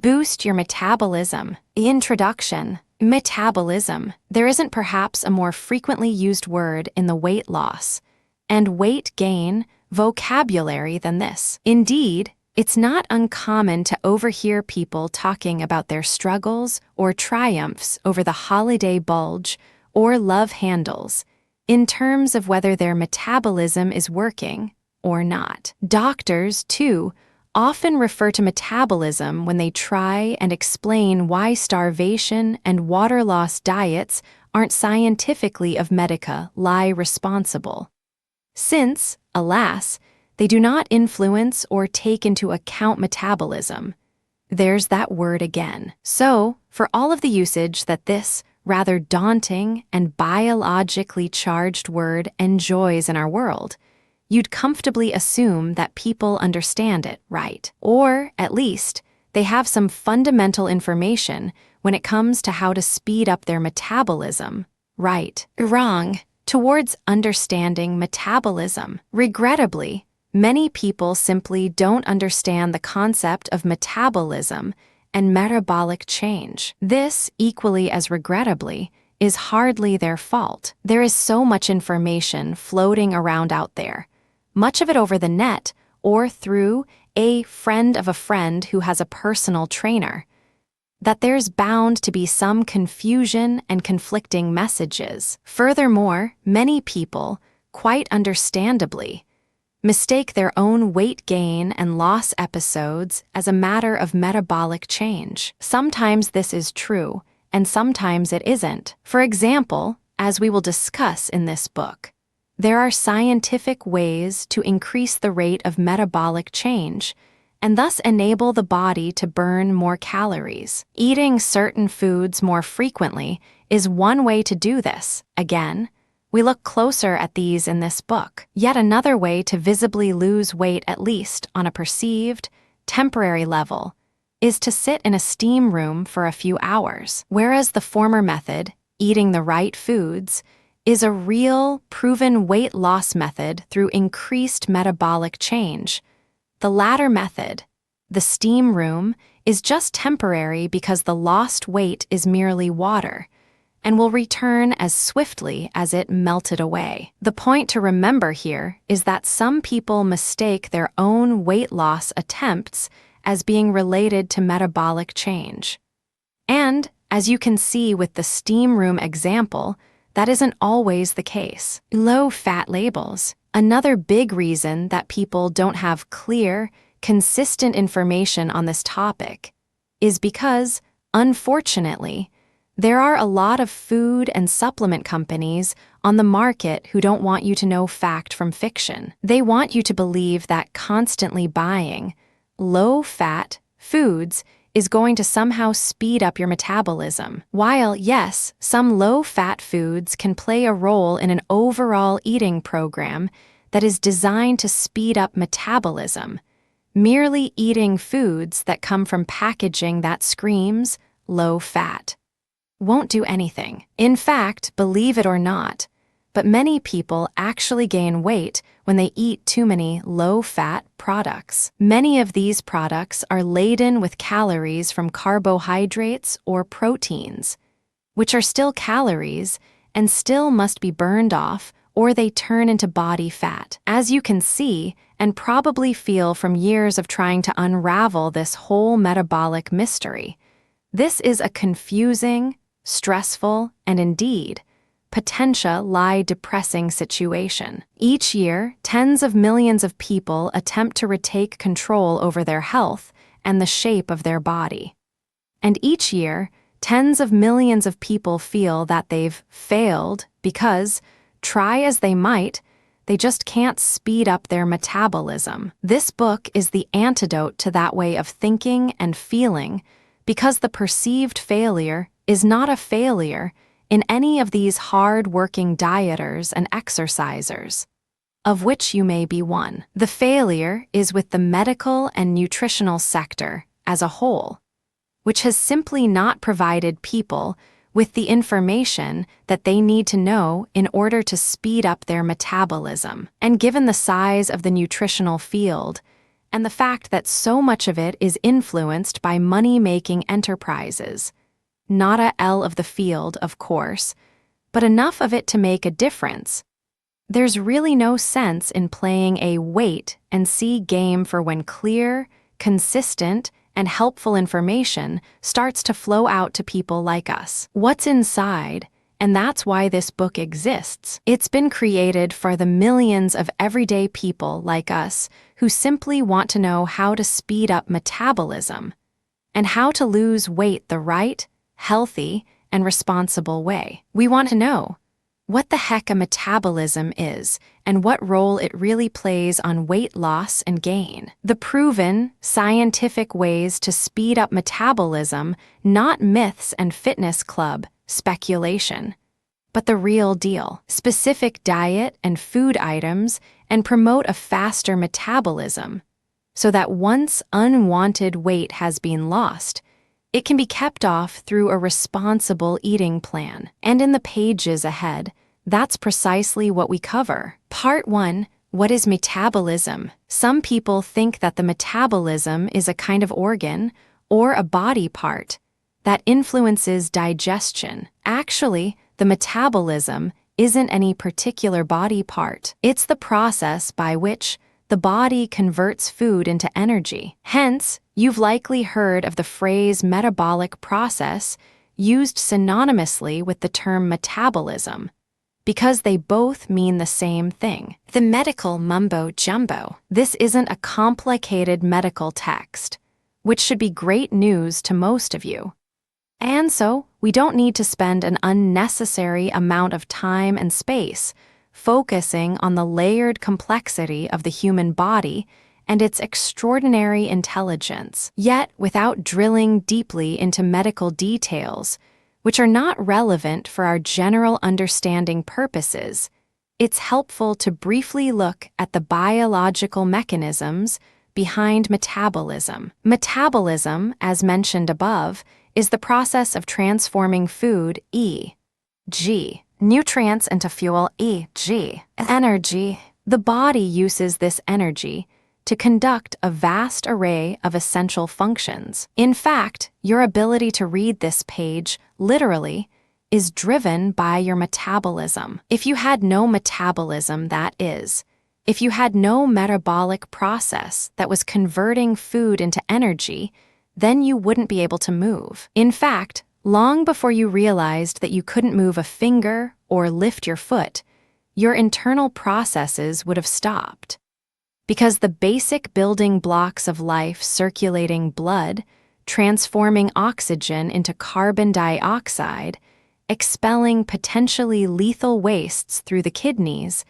Boost your metabolism. Introduction. Metabolism. There isn't perhaps a more frequently used word in the weight loss and weight gain vocabulary than this. Indeed, it's not uncommon to overhear people talking about their struggles or triumphs over the holiday bulge or love handles in terms of whether their metabolism is working or not. Doctors, too, often refer to metabolism when they try and explain why starvation and water loss diets aren't scientifically of medica lie responsible, since, alas, they do not influence or take into account metabolism. There's that word again. So, for all of the usage that this rather daunting and biologically charged word enjoys in our world, you'd comfortably assume that people understand it, right? Or, at least, they have some fundamental information when it comes to how to speed up their metabolism, right? Wrong. Towards understanding metabolism. Regrettably, many people simply don't understand the concept of metabolism and metabolic change. This, equally as regrettably, is hardly their fault. There is so much information floating around out there, much of it over the net or through a friend of a friend who has a personal trainer, that there's bound to be some confusion and conflicting messages. Furthermore, many people, quite understandably, mistake their own weight gain and loss episodes as a matter of metabolic change. Sometimes this is true, and sometimes it isn't. For example, as we will discuss in this book, there are scientific ways to increase the rate of metabolic change and thus enable the body to burn more calories. Eating certain foods more frequently is one way to do this. Again, we look closer at these in this book. Yet another way to visibly lose weight, at least on a perceived, temporary level, is to sit in a steam room for a few hours. Whereas the former method, eating the right foods, is a real, proven weight loss method through increased metabolic change. The latter method, the steam room, is just temporary because the lost weight is merely water and will return as swiftly as it melted away. The point to remember here is that some people mistake their own weight loss attempts as being related to metabolic change. And, as you can see with the steam room example, that isn't always the case. Low-fat labels. Another big reason that people don't have clear, consistent information on this topic is because, unfortunately, there are a lot of food and supplement companies on the market who don't want you to know fact from fiction. They want you to believe that constantly buying low-fat foods is going to somehow speed up your metabolism. While, yes, some low-fat foods can play a role in an overall eating program that is designed to speed up metabolism, merely eating foods that come from packaging that screams low-fat won't do anything. In fact, believe it or not, but many people actually gain weight when they eat too many low-fat products. Many of these products are laden with calories from carbohydrates or proteins, which are still calories and still must be burned off or they turn into body fat. As you can see and probably feel from years of trying to unravel this whole metabolic mystery, this is a confusing, stressful, and indeed, potentially depressing situation. Each year, tens of millions of people attempt to retake control over their health and the shape of their body. And each year, tens of millions of people feel that they've failed because, try as they might, they just can't speed up their metabolism. This book is the antidote to that way of thinking and feeling because the perceived failure is not a failure in any of these hard-working dieters and exercisers, of which you may be one. The failure is with the medical and nutritional sector as a whole, which has simply not provided people with the information that they need to know in order to speed up their metabolism. And given the size of the nutritional field and the fact that so much of it is influenced by money-making enterprises. Not a L of the field, of course, but enough of it to make a difference. There's really no sense in playing a wait-and-see game for when clear, consistent, and helpful information starts to flow out to people like us. What's inside? And that's why this book exists. It's been created for the millions of everyday people like us who simply want to know how to speed up metabolism and how to lose weight the right, healthy, and responsible way. We want to know what the heck a metabolism is and what role it really plays on weight loss and gain. The proven, scientific ways to speed up metabolism, not myths and fitness club speculation, but the real deal. Specific diet and food items and promote a faster metabolism so that once unwanted weight has been lost, it can be kept off through a responsible eating plan. And in the pages ahead, that's precisely what we cover. Part 1. What is metabolism? Some people think that the metabolism is a kind of organ or a body part that influences digestion. Actually, the metabolism isn't any particular body part. It's the process by which the body converts food into energy. Hence, you've likely heard of the phrase metabolic process used synonymously with the term metabolism, because they both mean the same thing. The medical mumbo-jumbo. This isn't a complicated medical text, which should be great news to most of you. And so, we don't need to spend an unnecessary amount of time and space focusing on the layered complexity of the human body and its extraordinary intelligence. Yet, without drilling deeply into medical details, which are not relevant for our general understanding purposes, it's helpful to briefly look at the biological mechanisms behind metabolism. Metabolism, as mentioned above, is the process of transforming food, e.g., nutrients into fuel, e.g., energy. The body uses this energy to conduct a vast array of essential functions. In fact, your ability to read this page, literally, is driven by your metabolism. If you had no metabolism, that is, if you had no metabolic process that was converting food into energy, then you wouldn't be able to move. In fact, long before you realized that you couldn't move a finger or lift your foot, your internal processes would have stopped. Because the basic building blocks of life, circulating blood, transforming oxygen into carbon dioxide, expelling potentially lethal wastes through the kidneys,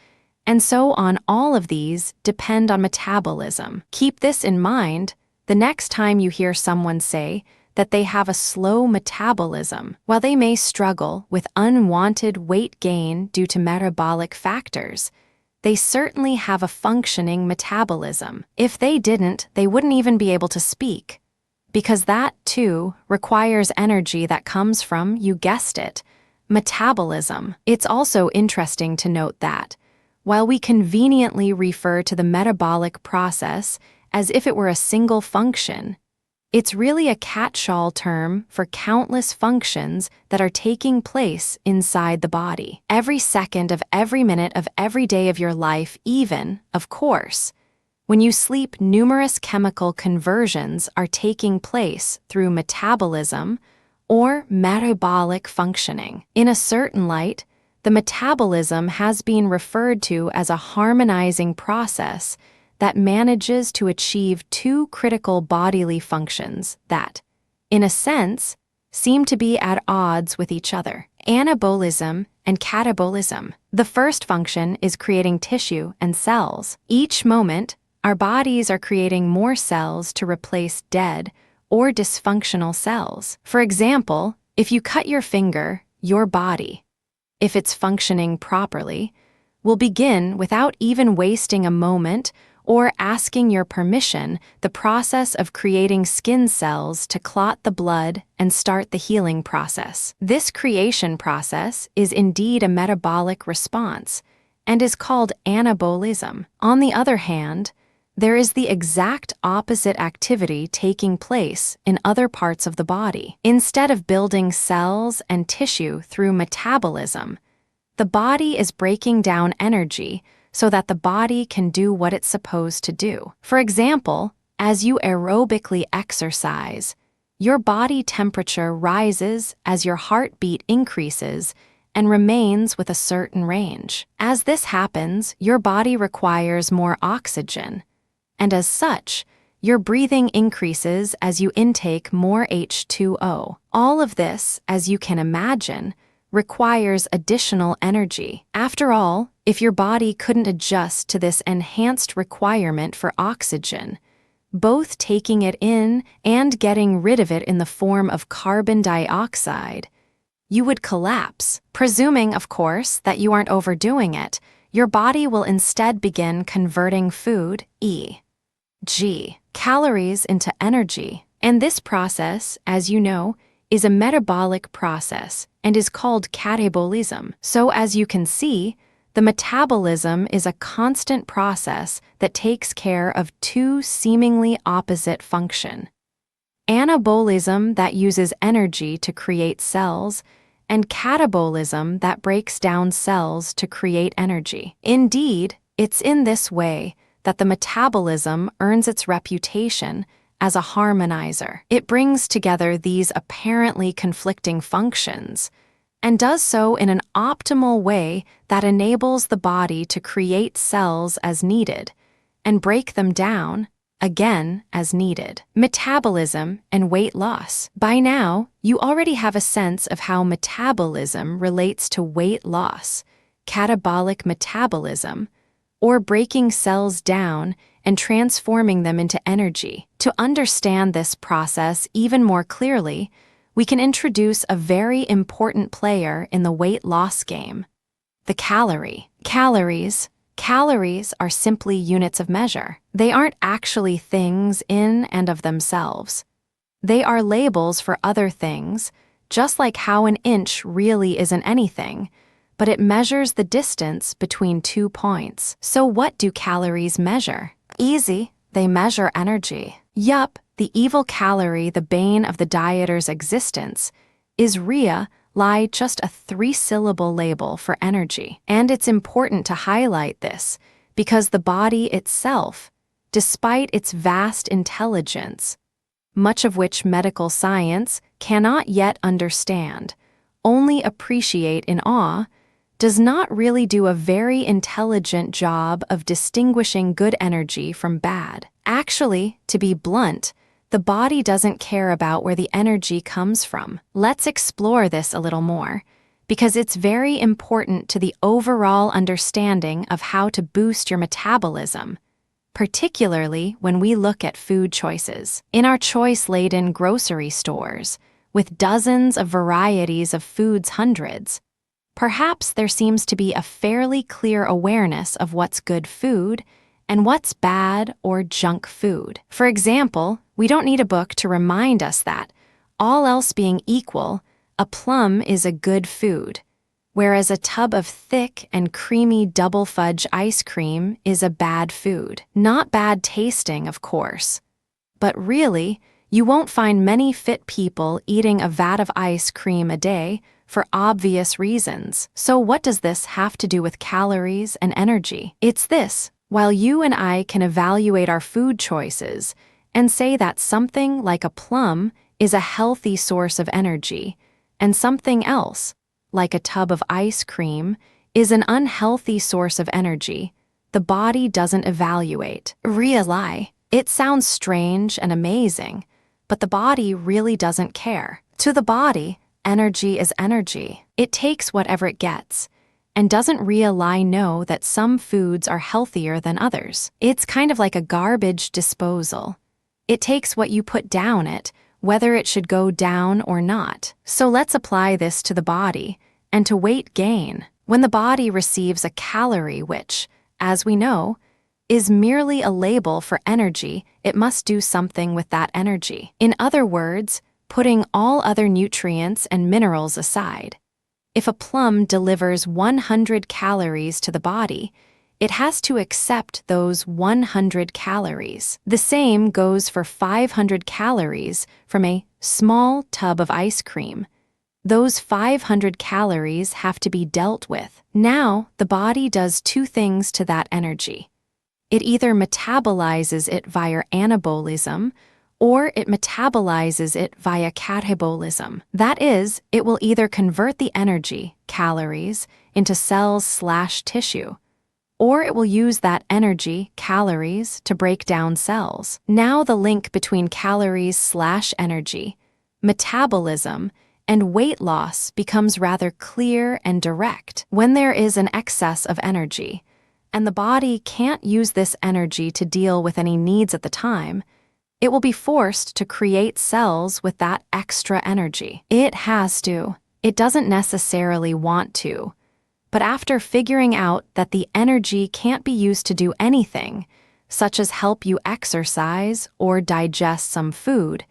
and so on, all of these depend on metabolism. Keep this in mind the next time you hear someone say that they have a slow metabolism. While they may struggle with unwanted weight gain due to metabolic factors, they certainly have a functioning metabolism. If they didn't, they wouldn't even be able to speak, because that, too, requires energy that comes from, you guessed it, metabolism. It's also interesting to note that, while we conveniently refer to the metabolic process as if it were a single function, it's really a catch-all term for countless functions that are taking place inside the body. Every second of every minute of every day of your life, even, of course, when you sleep, numerous chemical conversions are taking place through metabolism or metabolic functioning. In a certain light, the metabolism has been referred to as a harmonizing process that manages to achieve two critical bodily functions that, in a sense, seem to be at odds with each other: anabolism and catabolism. The first function is creating tissue and cells. Each moment, our bodies are creating more cells to replace dead or dysfunctional cells. For example, if you cut your finger, your body, if it's functioning properly, will begin without even wasting a moment or asking your permission, the process of creating skin cells to clot the blood and start the healing process. This creation process is indeed a metabolic response and is called anabolism. On the other hand, there is the exact opposite activity taking place in other parts of the body. Instead of building cells and tissue through metabolism, the body is breaking down energy so that the body can do what it's supposed to do. For example, as you aerobically exercise, your body temperature rises as your heartbeat increases and remains with a certain range. As this happens, your body requires more oxygen, and as such, your breathing increases as you intake more H2O. All of this, as you can imagine, requires additional energy. After all, if your body couldn't adjust to this enhanced requirement for oxygen, both taking it in and getting rid of it in the form of carbon dioxide, you would collapse. Presuming, of course, that you aren't overdoing it, your body will instead begin converting food, e.g., calories, into energy. And this process, as you know, is a metabolic process and is called catabolism. So as you can see, the metabolism is a constant process that takes care of two seemingly opposite functions: anabolism that uses energy to create cells, and catabolism that breaks down cells to create energy. Indeed, it's in this way that the metabolism earns its reputation as a harmonizer. It brings together these apparently conflicting functions and does so in an optimal way that enables the body to create cells as needed and break them down again as needed. Metabolism and weight loss. By now, you already have a sense of how metabolism relates to weight loss, catabolic metabolism, or breaking cells down and transforming them into energy. To understand this process even more clearly, we can introduce a very important player in the weight loss game: the calorie. Calories are simply units of measure. They aren't actually things in and of themselves. They are labels for other things, just like how an inch really isn't anything, but it measures the distance between 2 points. So what do calories measure? Easy, they measure energy. Yup, the evil calorie, the bane of the dieter's existence, is just a 3-syllable label for energy. And it's important to highlight this because the body itself, despite its vast intelligence, much of which medical science cannot yet understand, only appreciate in awe, does not really do a very intelligent job of distinguishing good energy from bad. Actually, to be blunt, the body doesn't care about where the energy comes from. Let's explore this a little more, because it's very important to the overall understanding of how to boost your metabolism, particularly when we look at food choices. In our choice-laden grocery stores, with dozens of varieties of foods, hundreds, perhaps there seems to be a fairly clear awareness of what's good food and what's bad or junk food. For example, we don't need a book to remind us that, all else being equal, a plum is a good food, whereas a tub of thick and creamy double fudge ice cream is a bad food. Not bad tasting, of course, but really, you won't find many fit people eating a vat of ice cream a day for obvious reasons. So what does this have to do with calories and energy? It's this: while you and I can evaluate our food choices and say that something like a plum is a healthy source of energy, and something else, like a tub of ice cream, is an unhealthy source of energy, the body doesn't evaluate. It sounds strange and amazing, but the body really doesn't care. To the body, energy is energy. It takes whatever it gets, and doesn't know that some foods are healthier than others. It's kind of like a garbage disposal. It takes what you put down it, whether it should go down or not. So let's apply this to the body and to weight gain. When the body receives a calorie, which, as we know, is merely a label for energy, it must do something with that energy. In other words, putting all other nutrients and minerals aside, if a plum delivers 100 calories to the body, it has to accept those 100 calories. The same goes for 500 calories from a small tub of ice cream. Those 500 calories have to be dealt with. Now, the body does two things to that energy. It either metabolizes it via anabolism, or it metabolizes it via catabolism. That is, it will either convert the energy, calories, into cells/tissue, or it will use that energy, calories, to break down cells. Now the link between calories/energy, metabolism, and weight loss becomes rather clear and direct. When there is an excess of energy, and the body can't use this energy to deal with any needs at the time, it will be forced to create cells with that extra energy. It has to. It doesn't necessarily want to. But after figuring out that the energy can't be used to do anything, such as help you exercise or digest some food,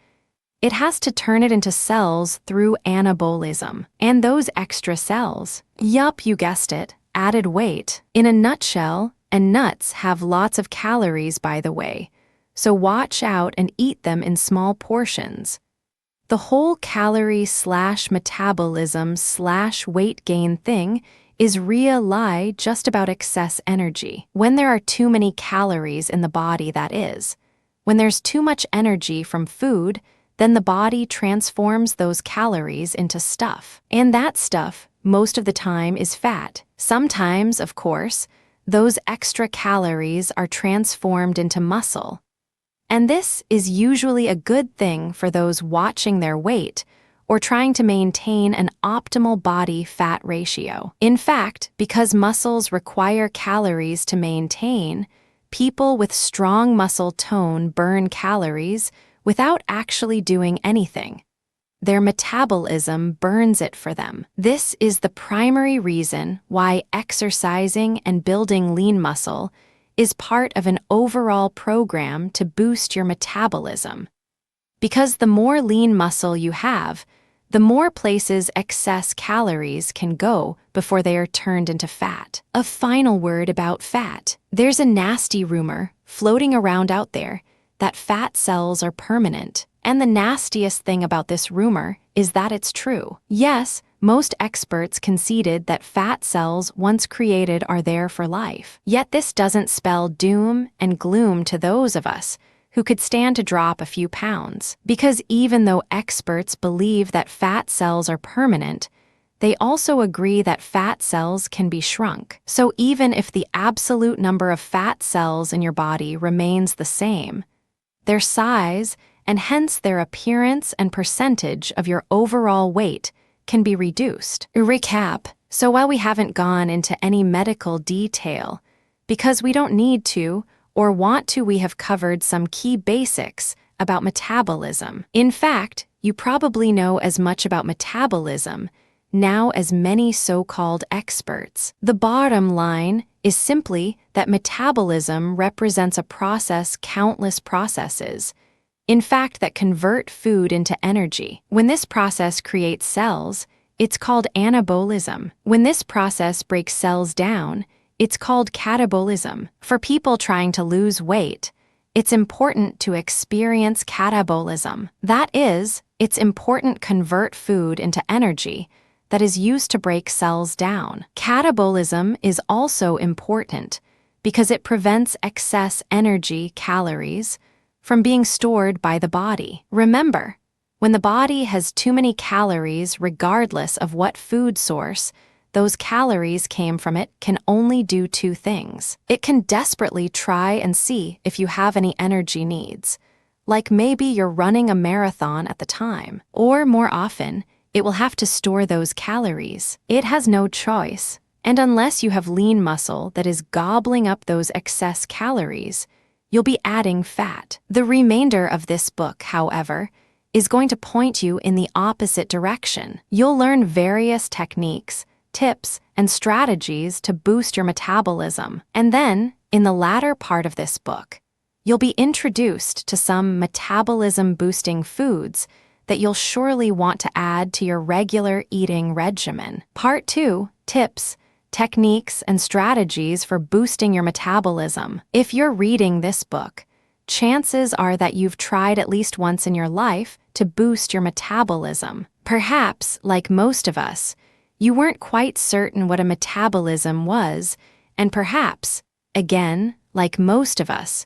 it has to turn it into cells through anabolism. And those extra cells, yup, you guessed it, added weight. In a nutshell, and nuts have lots of calories, by the way, so watch out and eat them in small portions. The whole calorie/metabolism/weight gain thing is real lie just about excess energy. When there are too many calories in the body, that is. When there's too much energy from food, then the body transforms those calories into stuff. And that stuff, most of the time, is fat. Sometimes, of course, those extra calories are transformed into muscle. And this is usually a good thing for those watching their weight or trying to maintain an optimal body fat ratio. In fact, because muscles require calories to maintain, people with strong muscle tone burn calories without actually doing anything. Their metabolism burns it for them. This is the primary reason why exercising and building lean muscle is part of an overall program to boost your metabolism. Because the more lean muscle you have, the more places excess calories can go before they are turned into fat. A final word about fat. There's a nasty rumor floating around out there that fat cells are permanent. And the nastiest thing about this rumor is that it's true. Yes, most experts conceded that fat cells once created are there for life. Yet this doesn't spell doom and gloom to those of us who could stand to drop a few pounds. Because even though experts believe that fat cells are permanent, they also agree that fat cells can be shrunk. So even if the absolute number of fat cells in your body remains the same, their size, and hence their appearance and percentage of your overall weight, can be reduced. Recap. So while we haven't gone into any medical detail, because we don't need to or want to, we have covered some key basics about metabolism. In fact, you probably know as much about metabolism now as many so-called experts. The bottom line is simply that metabolism represents a process, countless processes, in fact, that convert food into energy. When this process creates cells, it's called anabolism. When this process breaks cells down, it's called catabolism. For people trying to lose weight, it's important to experience catabolism. That is, it's important to convert food into energy that is used to break cells down. Catabolism is also important because it prevents excess energy, calories, from being stored by the body. Remember, when the body has too many calories, regardless of what food source those calories came from, it can only do two things. It can desperately try and see if you have any energy needs, like maybe you're running a marathon at the time, or more often, it will have to store those calories. It has no choice, and unless you have lean muscle that is gobbling up those excess calories, you'll be adding fat. The remainder of this book, however, is going to point you in the opposite direction. You'll learn various techniques, tips, and strategies to boost your metabolism. And then, in the latter part of this book, you'll be introduced to some metabolism-boosting foods that you'll surely want to add to your regular eating regimen. Part 2, Tips techniques, and strategies for boosting your metabolism. If you're reading this book, chances are that you've tried at least once in your life to boost your metabolism. Perhaps, like most of us, you weren't quite certain what a metabolism was, and perhaps, again, like most of us,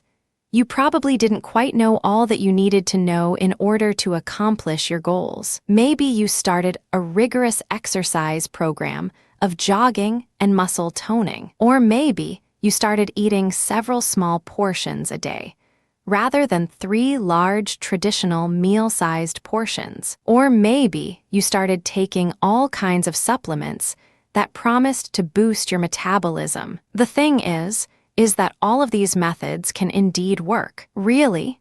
you probably didn't quite know all that you needed to know in order to accomplish your goals. Maybe you started a rigorous exercise program of jogging and muscle toning. Or maybe you started eating several small portions a day, rather than 3 large traditional meal-sized portions. Or maybe you started taking all kinds of supplements that promised to boost your metabolism. The thing is that all of these methods can indeed work. Really,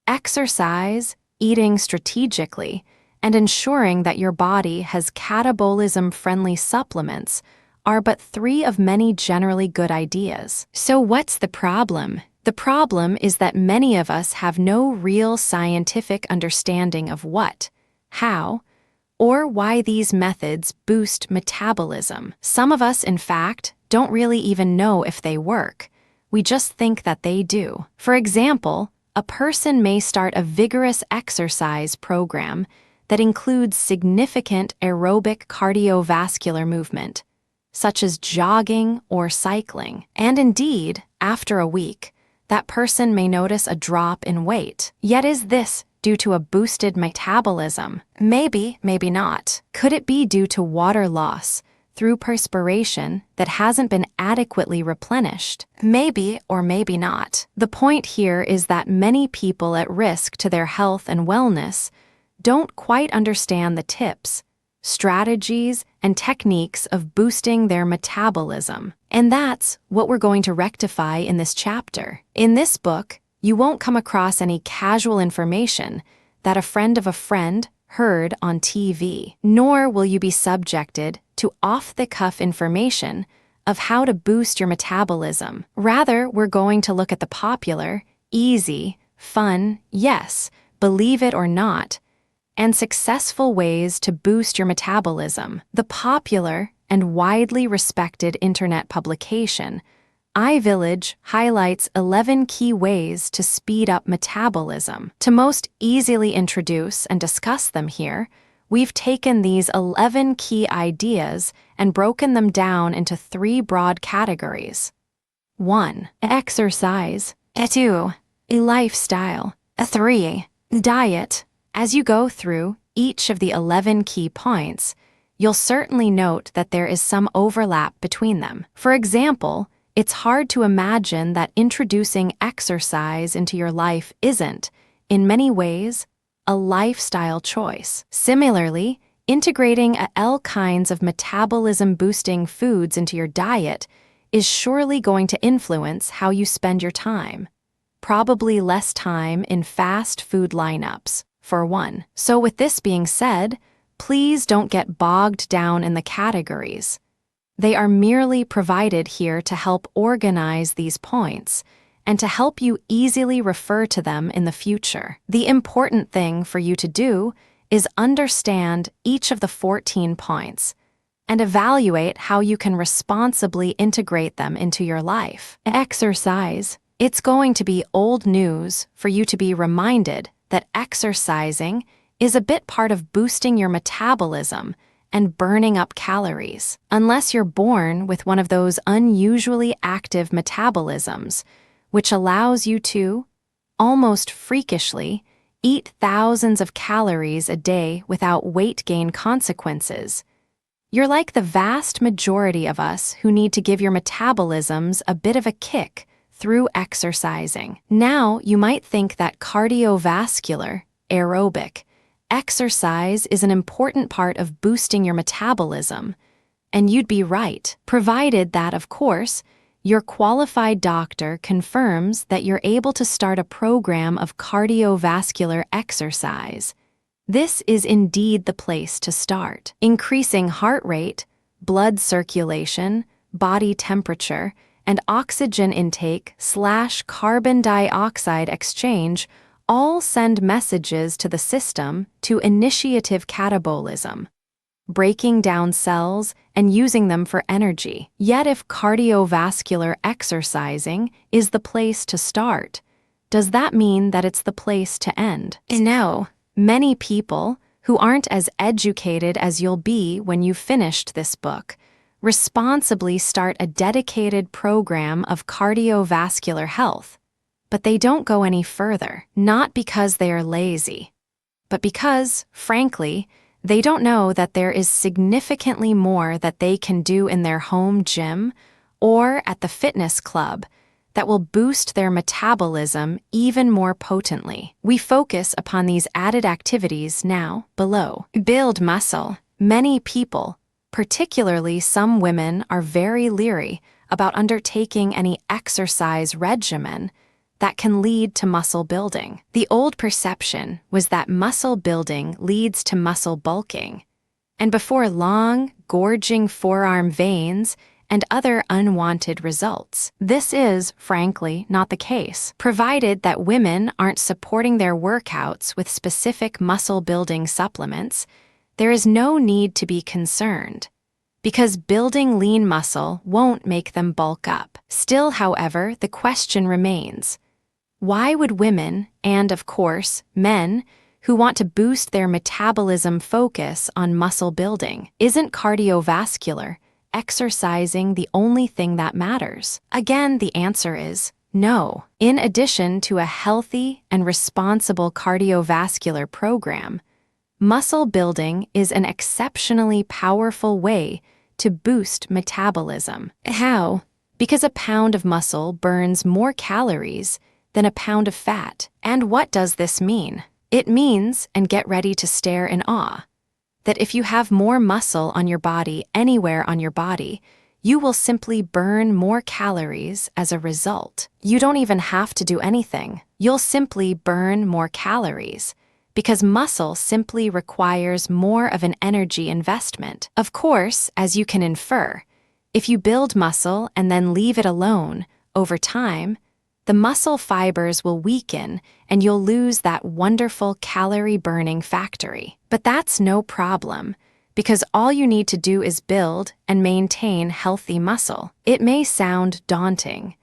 exercise, eating strategically, and ensuring that your body has catabolism-friendly supplements are but 3 of many generally good ideas. So what's the problem? The problem is that many of us have no real scientific understanding of what, how, or why these methods boost metabolism. Some of us, in fact, don't really even know if they work. We just think that they do. For example, a person may start a vigorous exercise program that includes significant aerobic cardiovascular movement, such as jogging or cycling. And indeed, after a week, that person may notice a drop in weight. Yet is this due to a boosted metabolism? Maybe, maybe not. Could it be due to water loss through perspiration that hasn't been adequately replenished? Maybe or maybe not. The point here is that many people at risk to their health and wellness don't quite understand the tips, strategies, and techniques of boosting their metabolism. And that's what we're going to rectify in this chapter. In this book, you won't come across any casual information that a friend of a friend heard on TV, nor will you be subjected to off-the-cuff information of how to boost your metabolism. Rather, we're going to look at the popular, easy, fun, yes, believe it or not, and successful ways to boost your metabolism. The popular and widely respected internet publication, iVillage, highlights 11 key ways to speed up metabolism. To most easily introduce and discuss them here, we've taken these 11 key ideas and broken them down into 3 broad categories. 1. Exercise. 2. Lifestyle. 3. Diet. As you go through each of the 11 key points, you'll certainly note that there is some overlap between them. For example, it's hard to imagine that introducing exercise into your life isn't, in many ways, a lifestyle choice. Similarly, integrating all kinds of metabolism-boosting foods into your diet is surely going to influence how you spend your time. Probably less time in fast food lineups, for one. So with this being said, please don't get bogged down in the categories. They are merely provided here to help organize these points and to help you easily refer to them in the future. The important thing for you to do is understand each of the 14 points and evaluate how you can responsibly integrate them into your life. Exercise. It's going to be old news for you to be reminded that exercising is a bit part of boosting your metabolism and burning up calories. Unless you're born with one of those unusually active metabolisms, which allows you to, almost freakishly, eat thousands of calories a day without weight gain consequences. You're like the vast majority of us who need to give your metabolisms a bit of a kick through exercising. Now, you might think that cardiovascular, aerobic, exercise is an important part of boosting your metabolism, and you'd be right, provided that, of course, your qualified doctor confirms that you're able to start a program of cardiovascular exercise. This is indeed the place to start. Increasing heart rate, blood circulation, body temperature, and oxygen intake/carbon dioxide exchange all send messages to the system to initiative catabolism, breaking down cells and using them for energy. Yet if cardiovascular exercising is the place to start, does that mean that it's the place to end? No. Many people, who aren't as educated as you'll be when you've finished this book, responsibly start a dedicated program of cardiovascular health. But they don't go any further, not because they are lazy, but because, frankly, they don't know that there is significantly more that they can do in their home gym or at the fitness club that will boost their metabolism even more potently. We focus upon these added activities now below. Build muscle. Many people, particularly some women, are very leery about undertaking any exercise regimen that can lead to muscle building. The old perception was that muscle building leads to muscle bulking, and before long, gorging forearm veins and other unwanted results. This is, frankly, not the case, provided that women aren't supporting their workouts with specific muscle-building supplements. There is no need to be concerned, because building lean muscle won't make them bulk up. Still, however, the question remains, why would women, and of course, men, who want to boost their metabolism focus on muscle building? Isn't cardiovascular exercising the only thing that matters? Again, the answer is no. In addition to a healthy and responsible cardiovascular program, muscle building is an exceptionally powerful way to boost metabolism. How? Because a pound of muscle burns more calories than a pound of fat. And what does this mean? It means, and get ready to stare in awe, that if you have more muscle on your body anywhere on your body, you will simply burn more calories as a result. You don't even have to do anything. You'll simply burn more calories, because muscle simply requires more of an energy investment. Of course, as you can infer, if you build muscle and then leave it alone, over time, the muscle fibers will weaken and you'll lose that wonderful calorie-burning factory. But that's no problem, because all you need to do is build and maintain healthy muscle. It may sound daunting,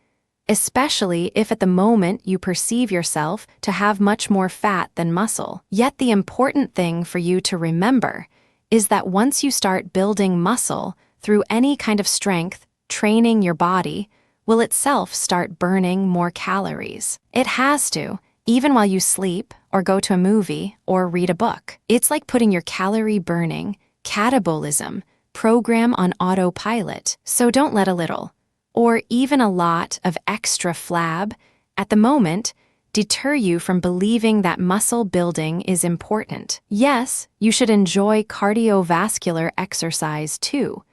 especially if at the moment you perceive yourself to have much more fat than muscle. Yet the important thing for you to remember is that once you start building muscle through any kind of strength, training your body will itself start burning more calories. It has to, even while you sleep or go to a movie or read a book. It's like putting your calorie-burning, catabolism program on autopilot. So don't let a little, or even a lot of extra flab at the moment deter you from believing that muscle building is important. Yes, you should enjoy cardiovascular exercise too,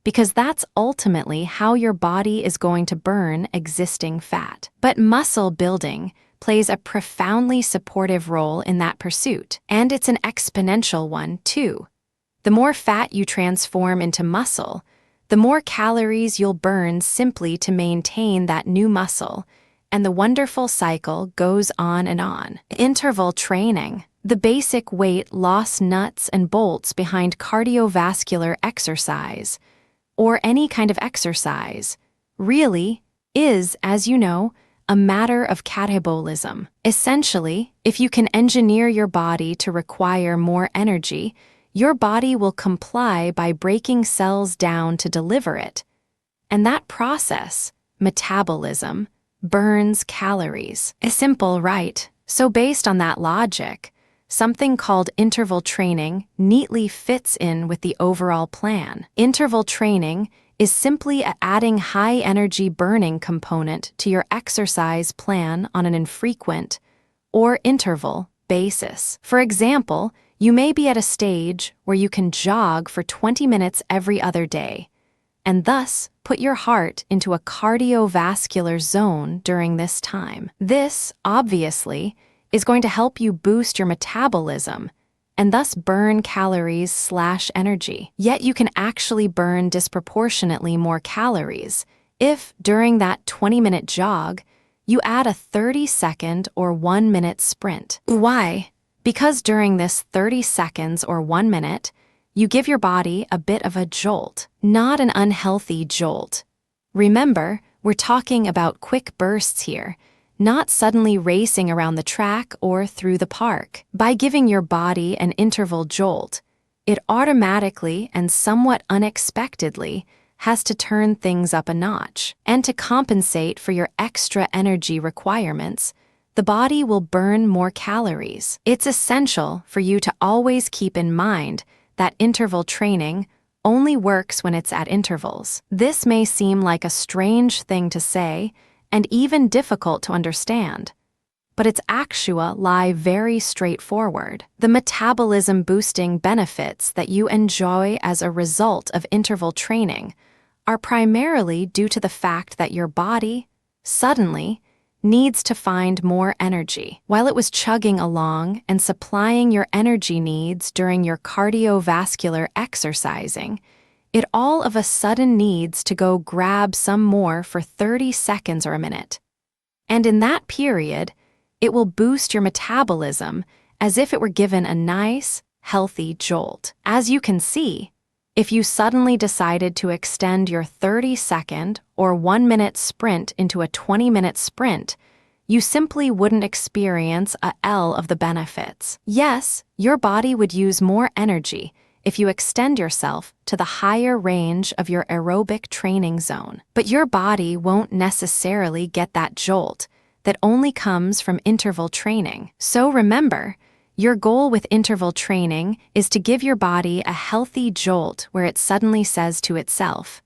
because that's ultimately how your body is going to burn existing fat. But muscle building plays a profoundly supportive role in that pursuit, and it's an exponential one too. The more fat you transform into muscle, the more calories you'll burn simply to maintain that new muscle, and the wonderful cycle goes on and on. Interval training, the basic weight loss nuts and bolts behind cardiovascular exercise, or any kind of exercise, really is, as you know, a matter of catabolism. Essentially, if you can engineer your body to require more energy, your body will comply by breaking cells down to deliver it. And that process, metabolism, burns calories. Simple, right? So based on that logic, something called interval training neatly fits in with the overall plan. Interval training is simply adding high-energy burning component to your exercise plan on an infrequent or interval basis. For example, you may be at a stage where you can jog for 20 minutes every other day, and thus put your heart into a cardiovascular zone during this time. This, obviously, is going to help you boost your metabolism and thus burn calories/energy. Yet you can actually burn disproportionately more calories if, during that 20-minute jog, you add a 30-second or 1-minute sprint. Why? Because during this 30 seconds or 1 minute, You give your body a bit of a jolt, not an unhealthy jolt. Remember, we're talking about quick bursts here, not suddenly racing around the track or through the park. By giving your body an interval jolt, it automatically and somewhat unexpectedly has to turn things up a notch. And to compensate for your extra energy requirements, the body will burn more calories. It's essential for you to always keep in mind that interval training only works when it's at intervals. This may seem like a strange thing to say and even difficult to understand, but its actually lie very straightforward. The metabolism-boosting benefits that you enjoy as a result of interval training are primarily due to the fact that your body, suddenly, needs to find more energy. While it was chugging along and supplying your energy needs during your cardiovascular exercising, it all of a sudden needs to go grab some more for 30 seconds or a minute. And in that period, it will boost your metabolism as if it were given a nice, healthy jolt. As you can see, if you suddenly decided to extend your 30-second or 1-minute sprint into a 20-minute sprint, you simply wouldn't experience a L of the benefits. Yes, your body would use more energy if you extend yourself to the higher range of your aerobic training zone. But your body won't necessarily get that jolt that only comes from interval training. So remember, your goal with interval training is to give your body a healthy jolt where it suddenly says to itself,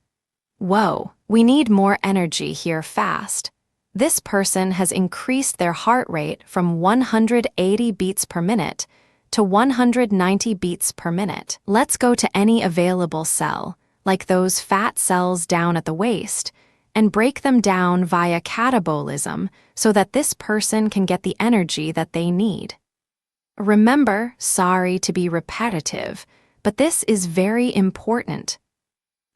"Whoa, we need more energy here fast." This person has increased their heart rate from 180 beats per minute to 190 beats per minute. Let's go to any available cell, like those fat cells down at the waist, and break them down via catabolism so that this person can get the energy that they need. Remember, sorry to be repetitive, but this is very important.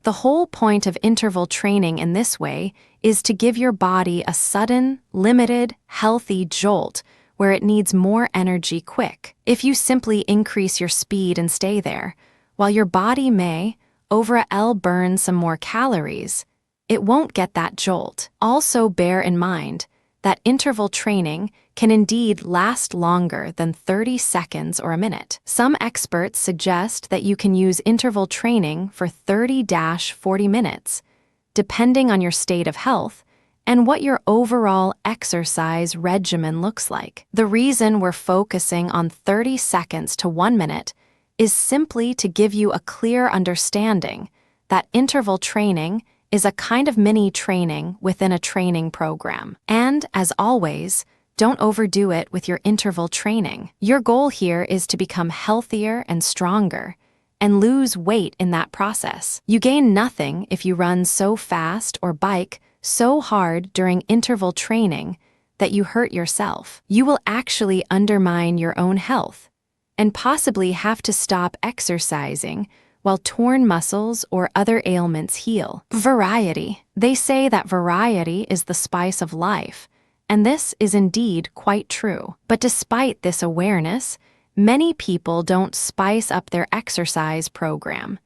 The whole point of interval training in this way is to give your body a sudden, limited, healthy jolt where it needs more energy quick. If you simply increase your speed and stay there, while your body may, over a L, burn some more calories, it won't get that jolt. Also bear in mind that interval training can indeed last longer than 30 seconds or a minute. Some experts suggest that you can use interval training for 30-40 minutes, depending on your state of health and what your overall exercise regimen looks like. The reason we're focusing on 30 seconds to 1 minute is simply to give you a clear understanding that interval training is a kind of mini training within a training program. And, as always, don't overdo it with your interval training. Your goal here is to become healthier and stronger, and lose weight in that process. You gain nothing if you run so fast or bike so hard during interval training that you hurt yourself. You will actually undermine your own health, and possibly have to stop exercising while torn muscles or other ailments heal. Variety. They say that variety is the spice of life, and this is indeed quite true. But despite this awareness, many people don't spice up their exercise program,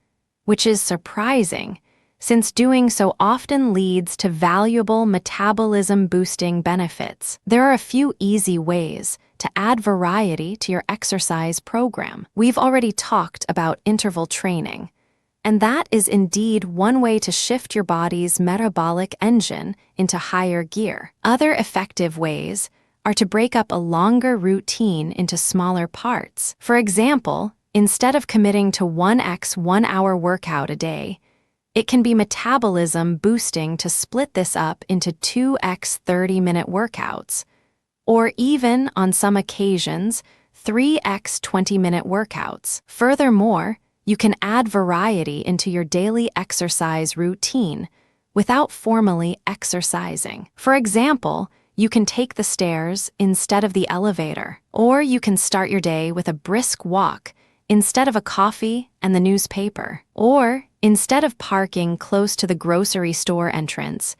which is surprising, since doing so often leads to valuable metabolism-boosting benefits. There are a few easy ways to add variety to your exercise program. We've already talked about interval training, and that is indeed one way to shift your body's metabolic engine into higher gear. Other effective ways are to break up a longer routine into smaller parts. For example, instead of committing to 1x 1-hour workout a day, it can be metabolism boosting to split this up into 2x 30-minute workouts, or even, on some occasions, 3x 20-minute workouts. Furthermore, you can add variety into your daily exercise routine without formally exercising. For example, you can take the stairs instead of the elevator, or you can start your day with a brisk walk instead of a coffee and the newspaper. Or, instead of parking close to the grocery store entrance,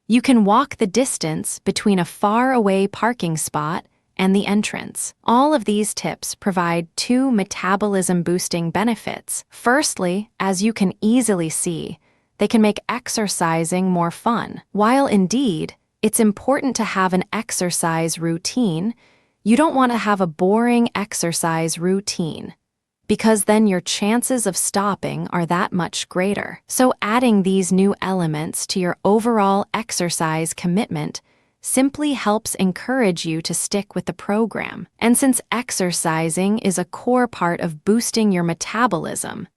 you can walk the distance between a far-away parking spot and the entrance. All of these tips provide two metabolism-boosting benefits. Firstly, as you can easily see, they can make exercising more fun. While indeed, it's important to have an exercise routine, you don't want to have a boring exercise routine, because then your chances of stopping are that much greater. So adding these new elements to your overall exercise commitment simply helps encourage you to stick with the program. And since exercising is a core part of boosting your metabolism,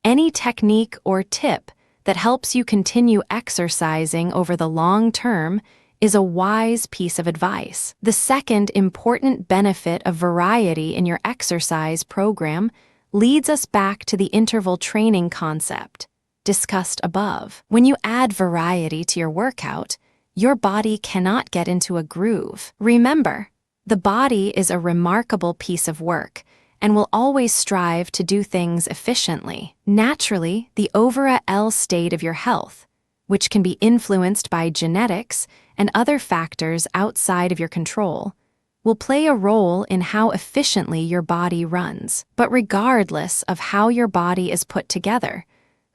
any technique or tip that helps you continue exercising over the long term is a wise piece of advice. The second important benefit of variety in your exercise program leads us back to the interval training concept discussed above. When you add variety to your workout, your body cannot get into a groove. Remember, the body is a remarkable piece of work and will always strive to do things efficiently. Naturally, the overall state of your health, which can be influenced by genetics and other factors outside of your control, will play a role in how efficiently your body runs. But regardless of how your body is put together,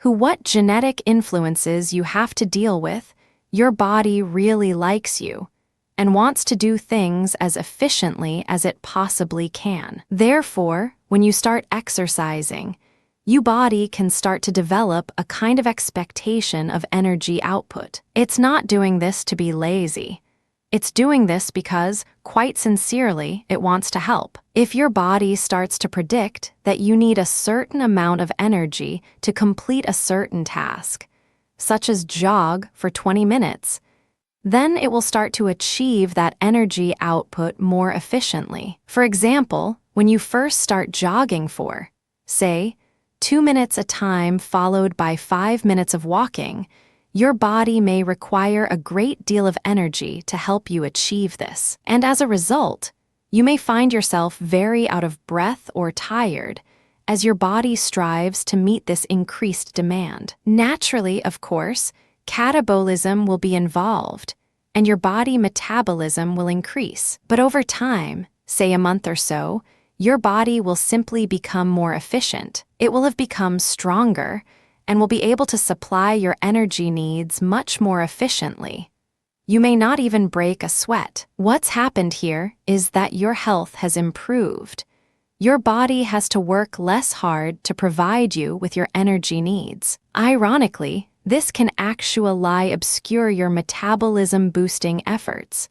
what genetic influences you have to deal with, your body really likes you and wants to do things as efficiently as it possibly can. Therefore, when you start exercising, your body can start to develop a kind of expectation of energy output. It's not doing this to be lazy. It's doing this because, quite sincerely, it wants to help. If your body starts to predict that you need a certain amount of energy to complete a certain task, such as jog for 20 minutes, then it will start to achieve that energy output more efficiently. For example, when you first start jogging for, say, 2 minutes a time followed by 5 minutes of walking, your body may require a great deal of energy to help you achieve this. And as a result, you may find yourself very out of breath or tired as your body strives to meet this increased demand. Naturally, of course, catabolism will be involved, and your body metabolism will increase. But over time, say a month or so, your body will simply become more efficient. It will have become stronger and will be able to supply your energy needs much more efficiently. You may not even break a sweat. What's happened here is that your health has improved. Your body has to work less hard to provide you with your energy needs. Ironically, this can actually obscure your metabolism-boosting efforts.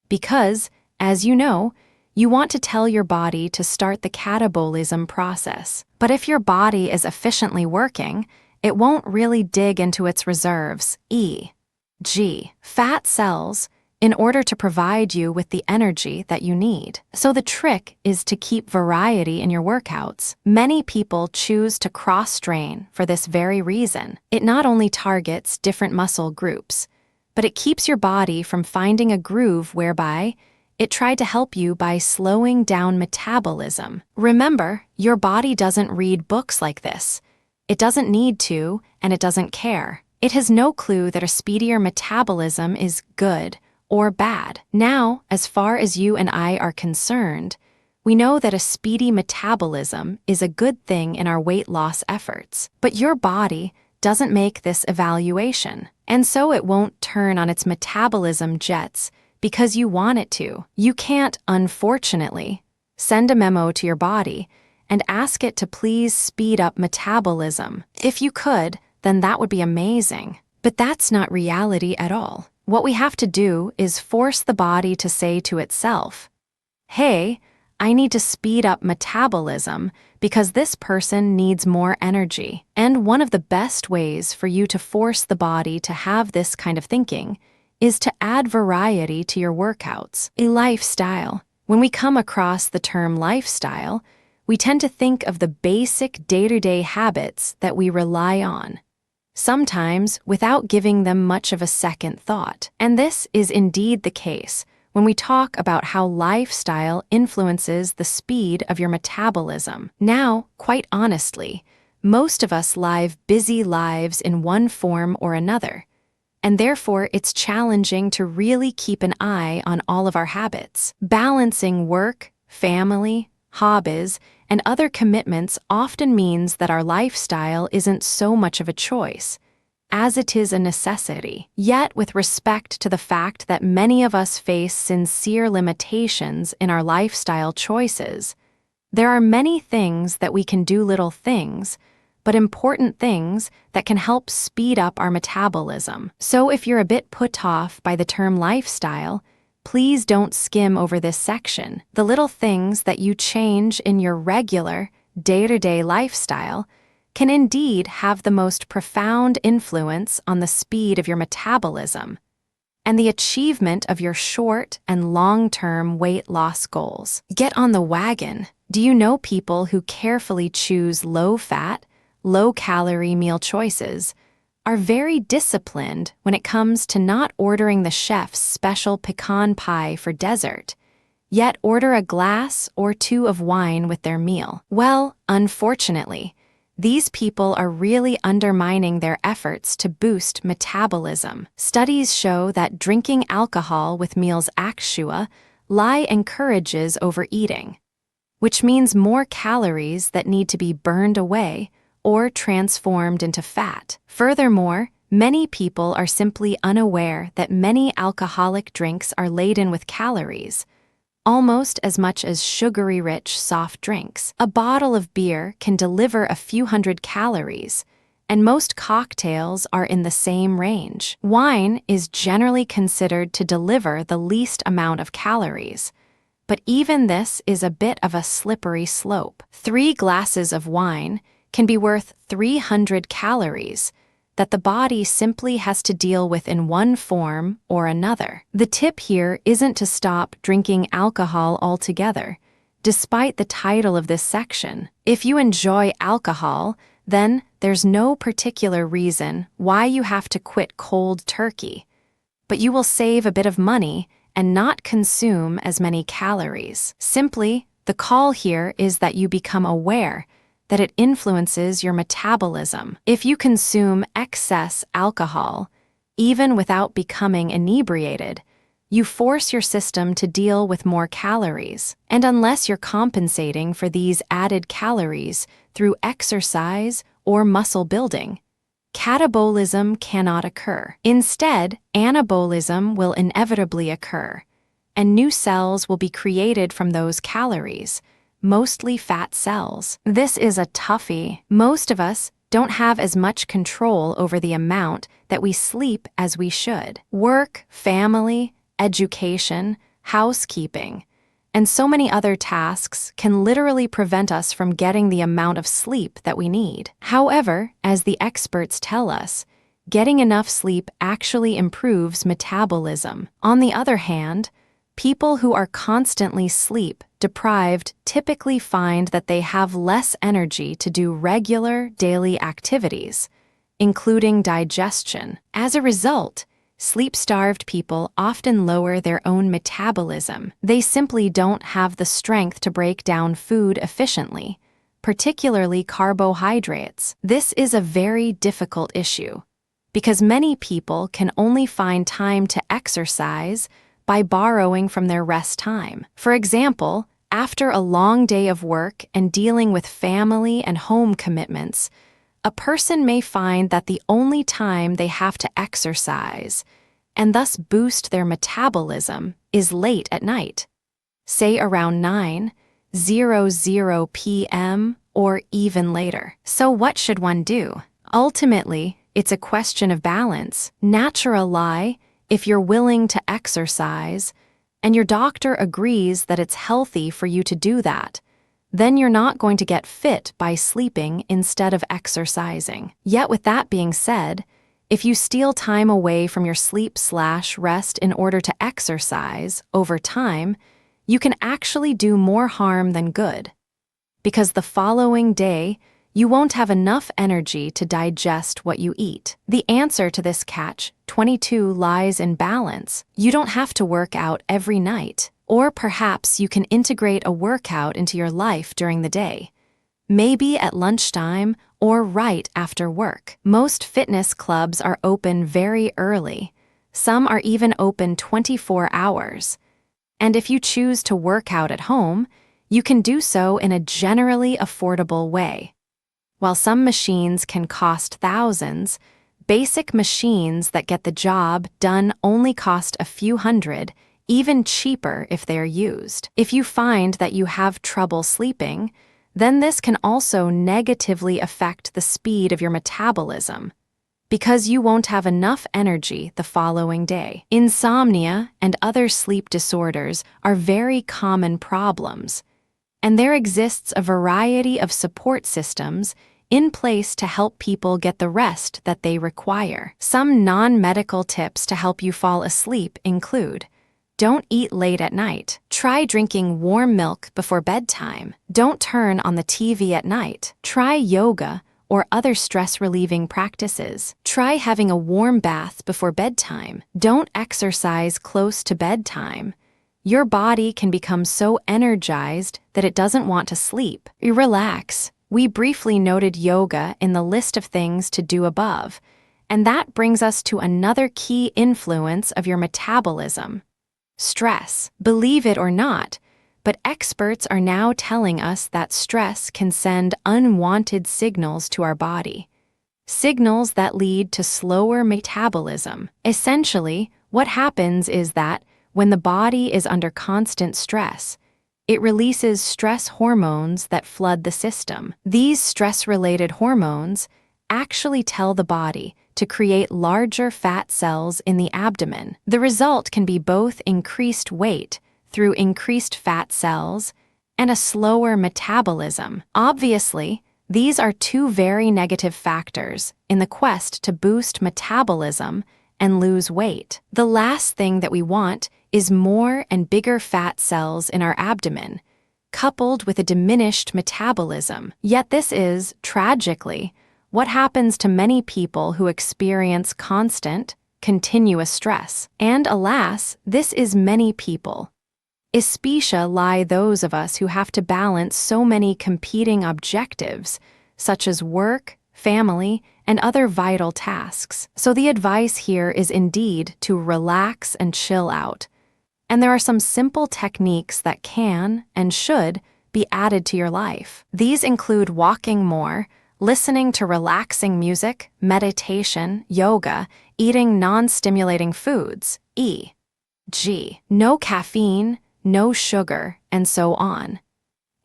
Because, as you know, you want to tell your body to start the catabolism process. But if your body is efficiently working, it won't really dig into its reserves, e.g., fat cells, in order to provide you with the energy that you need. So the trick is to keep variety in your workouts. Many people choose to cross-train for this very reason. It not only targets different muscle groups, but it keeps your body from finding a groove whereby it tried to help you by slowing down metabolism. Remember, your body doesn't read books like this. It doesn't need to, and it doesn't care. It has no clue that a speedier metabolism is good or bad. Now, as far as you and I are concerned, we know that a speedy metabolism is a good thing in our weight loss efforts. But your body doesn't make this evaluation, and so it won't turn on its metabolism jets because you want it to. You can't, unfortunately, send a memo to your body and ask it to please speed up metabolism. If you could, then that would be amazing. But that's not reality at all. What we have to do is force the body to say to itself, "Hey, I need to speed up metabolism because this person needs more energy." And one of the best ways for you to force the body to have this kind of thinking is to add variety to your workouts. A lifestyle. When we come across the term lifestyle, we tend to think of the basic day-to-day habits that we rely on, sometimes without giving them much of a second thought. And this is indeed the case when we talk about how lifestyle influences the speed of your metabolism. Now, quite honestly, most of us live busy lives in one form or another, and therefore it's challenging to really keep an eye on all of our habits. Balancing work, family, hobbies, and other commitments often means that our lifestyle isn't so much of a choice, as it is a necessity. Yet, with respect to the fact that many of us face sincere limitations in our lifestyle choices, there are many things that we can do, little things, but important things that can help speed up our metabolism. So if you're a bit put off by the term lifestyle, please don't skim over this section. The little things that you change in your regular, day-to-day lifestyle can indeed have the most profound influence on the speed of your metabolism and the achievement of your short and long-term weight loss goals. Get on the wagon. Do you know people who carefully choose low-fat, low-calorie meal choices are very disciplined when it comes to not ordering the chef's special pecan pie for dessert, yet order a glass or two of wine with their meal? Well, unfortunately, these people are really undermining their efforts to boost metabolism. Studies show that drinking alcohol with meals actually encourages overeating, which means more calories that need to be burned away or transformed into fat. Furthermore, many people are simply unaware that many alcoholic drinks are laden with calories, almost as much as sugary-rich soft drinks. A bottle of beer can deliver a few hundred calories, and most cocktails are in the same range. Wine is generally considered to deliver the least amount of calories, but even this is a bit of a slippery slope. 3 glasses of wine can be worth 300 calories that the body simply has to deal with in one form or another. The tip here isn't to stop drinking alcohol altogether, despite the title of this section. If you enjoy alcohol, then there's no particular reason why you have to quit cold turkey, but you will save a bit of money and not consume as many calories. Simply, the call here is that you become aware that it influences your metabolism. If you consume excess alcohol, even without becoming inebriated, you force your system to deal with more calories. And unless you're compensating for these added calories through exercise or muscle building, catabolism cannot occur. Instead, anabolism will inevitably occur, and new cells will be created from those calories, mostly fat cells. This is a toughie. Most of us don't have as much control over the amount that we sleep as we should. Work, family, education, housekeeping, and so many other tasks can literally prevent us from getting the amount of sleep that we need. However, as the experts tell us, getting enough sleep actually improves metabolism. On the other hand, people who are constantly sleep-deprived typically find that they have less energy to do regular daily activities, including digestion. As a result, sleep-starved people often lower their own metabolism. They simply don't have the strength to break down food efficiently, particularly carbohydrates. This is a very difficult issue, because many people can only find time to exercise by borrowing from their rest time. For example, after a long day of work and dealing with family and home commitments, a person may find that the only time they have to exercise and thus boost their metabolism is late at night, say around 9:00 p.m. or even later. So what should one do? Ultimately, it's a question of balance. Naturally, if you're willing to exercise, and your doctor agrees that it's healthy for you to do that, then you're not going to get fit by sleeping instead of exercising. Yet with that being said, if you steal time away from your sleep/rest in order to exercise, over time, you can actually do more harm than good, because the following day, you won't have enough energy to digest what you eat. The answer to this catch-22 lies in balance. You don't have to work out every night, or perhaps you can integrate a workout into your life during the day, maybe at lunchtime or right after work. Most fitness clubs are open very early. Some are even open 24 hours. And if you choose to work out at home, you can do so in a generally affordable way. While some machines can cost thousands, basic machines that get the job done only cost a few hundred, even cheaper if they're used. If you find that you have trouble sleeping, then this can also negatively affect the speed of your metabolism, because you won't have enough energy the following day. Insomnia and other sleep disorders are very common problems, and there exists a variety of support systems in place to help people get the rest that they require. Some non-medical tips to help you fall asleep include: don't eat late at night. Try drinking warm milk before bedtime. Don't turn on the TV at night. Try yoga or other stress-relieving practices. Try having a warm bath before bedtime. Don't exercise close to bedtime. Your body can become so energized that it doesn't want to sleep. Relax. We briefly noted yoga in the list of things to do above, and that brings us to another key influence of your metabolism: stress. Believe it or not, but experts are now telling us that stress can send unwanted signals to our body, signals that lead to slower metabolism. Essentially, what happens is that when the body is under constant stress, it releases stress hormones that flood the system. These stress-related hormones actually tell the body to create larger fat cells in the abdomen. The result can be both increased weight through increased fat cells and a slower metabolism. Obviously, these are two very negative factors in the quest to boost metabolism and lose weight. The last thing that we want is more and bigger fat cells in our abdomen, coupled with a diminished metabolism. Yet this is, tragically, what happens to many people who experience constant, continuous stress. And alas, this is many people. Especially lie those of us who have to balance so many competing objectives, such as work, family, and other vital tasks. So the advice here is indeed to relax and chill out. And there are some simple techniques that can and should be added to your life. These include walking more, listening to relaxing music, meditation, yoga, eating non-stimulating foods, e.g., no caffeine, no sugar, and so on,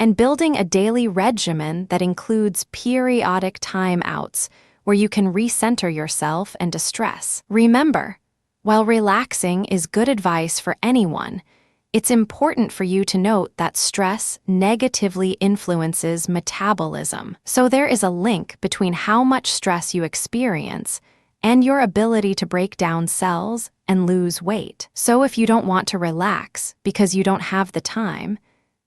and building a daily regimen that includes periodic time-outs where you can recenter yourself and distress. Remember, while relaxing is good advice for anyone, it's important for you to note that stress negatively influences metabolism. So there is a link between how much stress you experience and your ability to break down cells and lose weight. So if you don't want to relax because you don't have the time,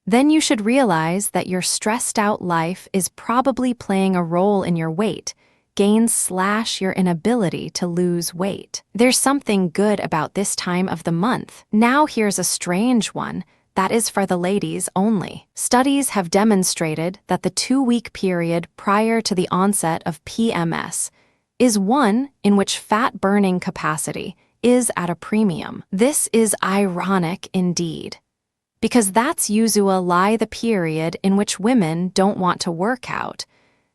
then you should realize that your stressed-out life is probably playing a role in your weight gain / your inability to lose weight. There's something good about this time of the month. Now here's a strange one that is for the ladies only. Studies have demonstrated that the 2-week period prior to the onset of PMS is one in which fat burning capacity is at a premium. This is ironic indeed, because that's usually the period in which women don't want to work out,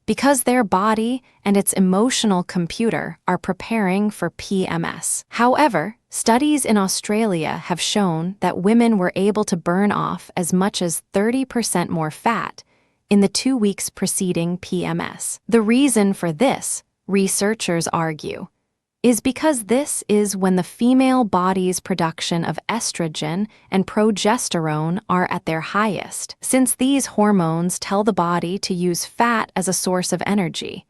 because their body and its emotional computer are preparing for PMS. However, studies in Australia have shown that women were able to burn off as much as 30% more fat in the 2 weeks preceding PMS. The reason for this, researchers argue, is because this is when the female body's production of estrogen and progesterone are at their highest, since these hormones tell the body to use fat as a source of energy.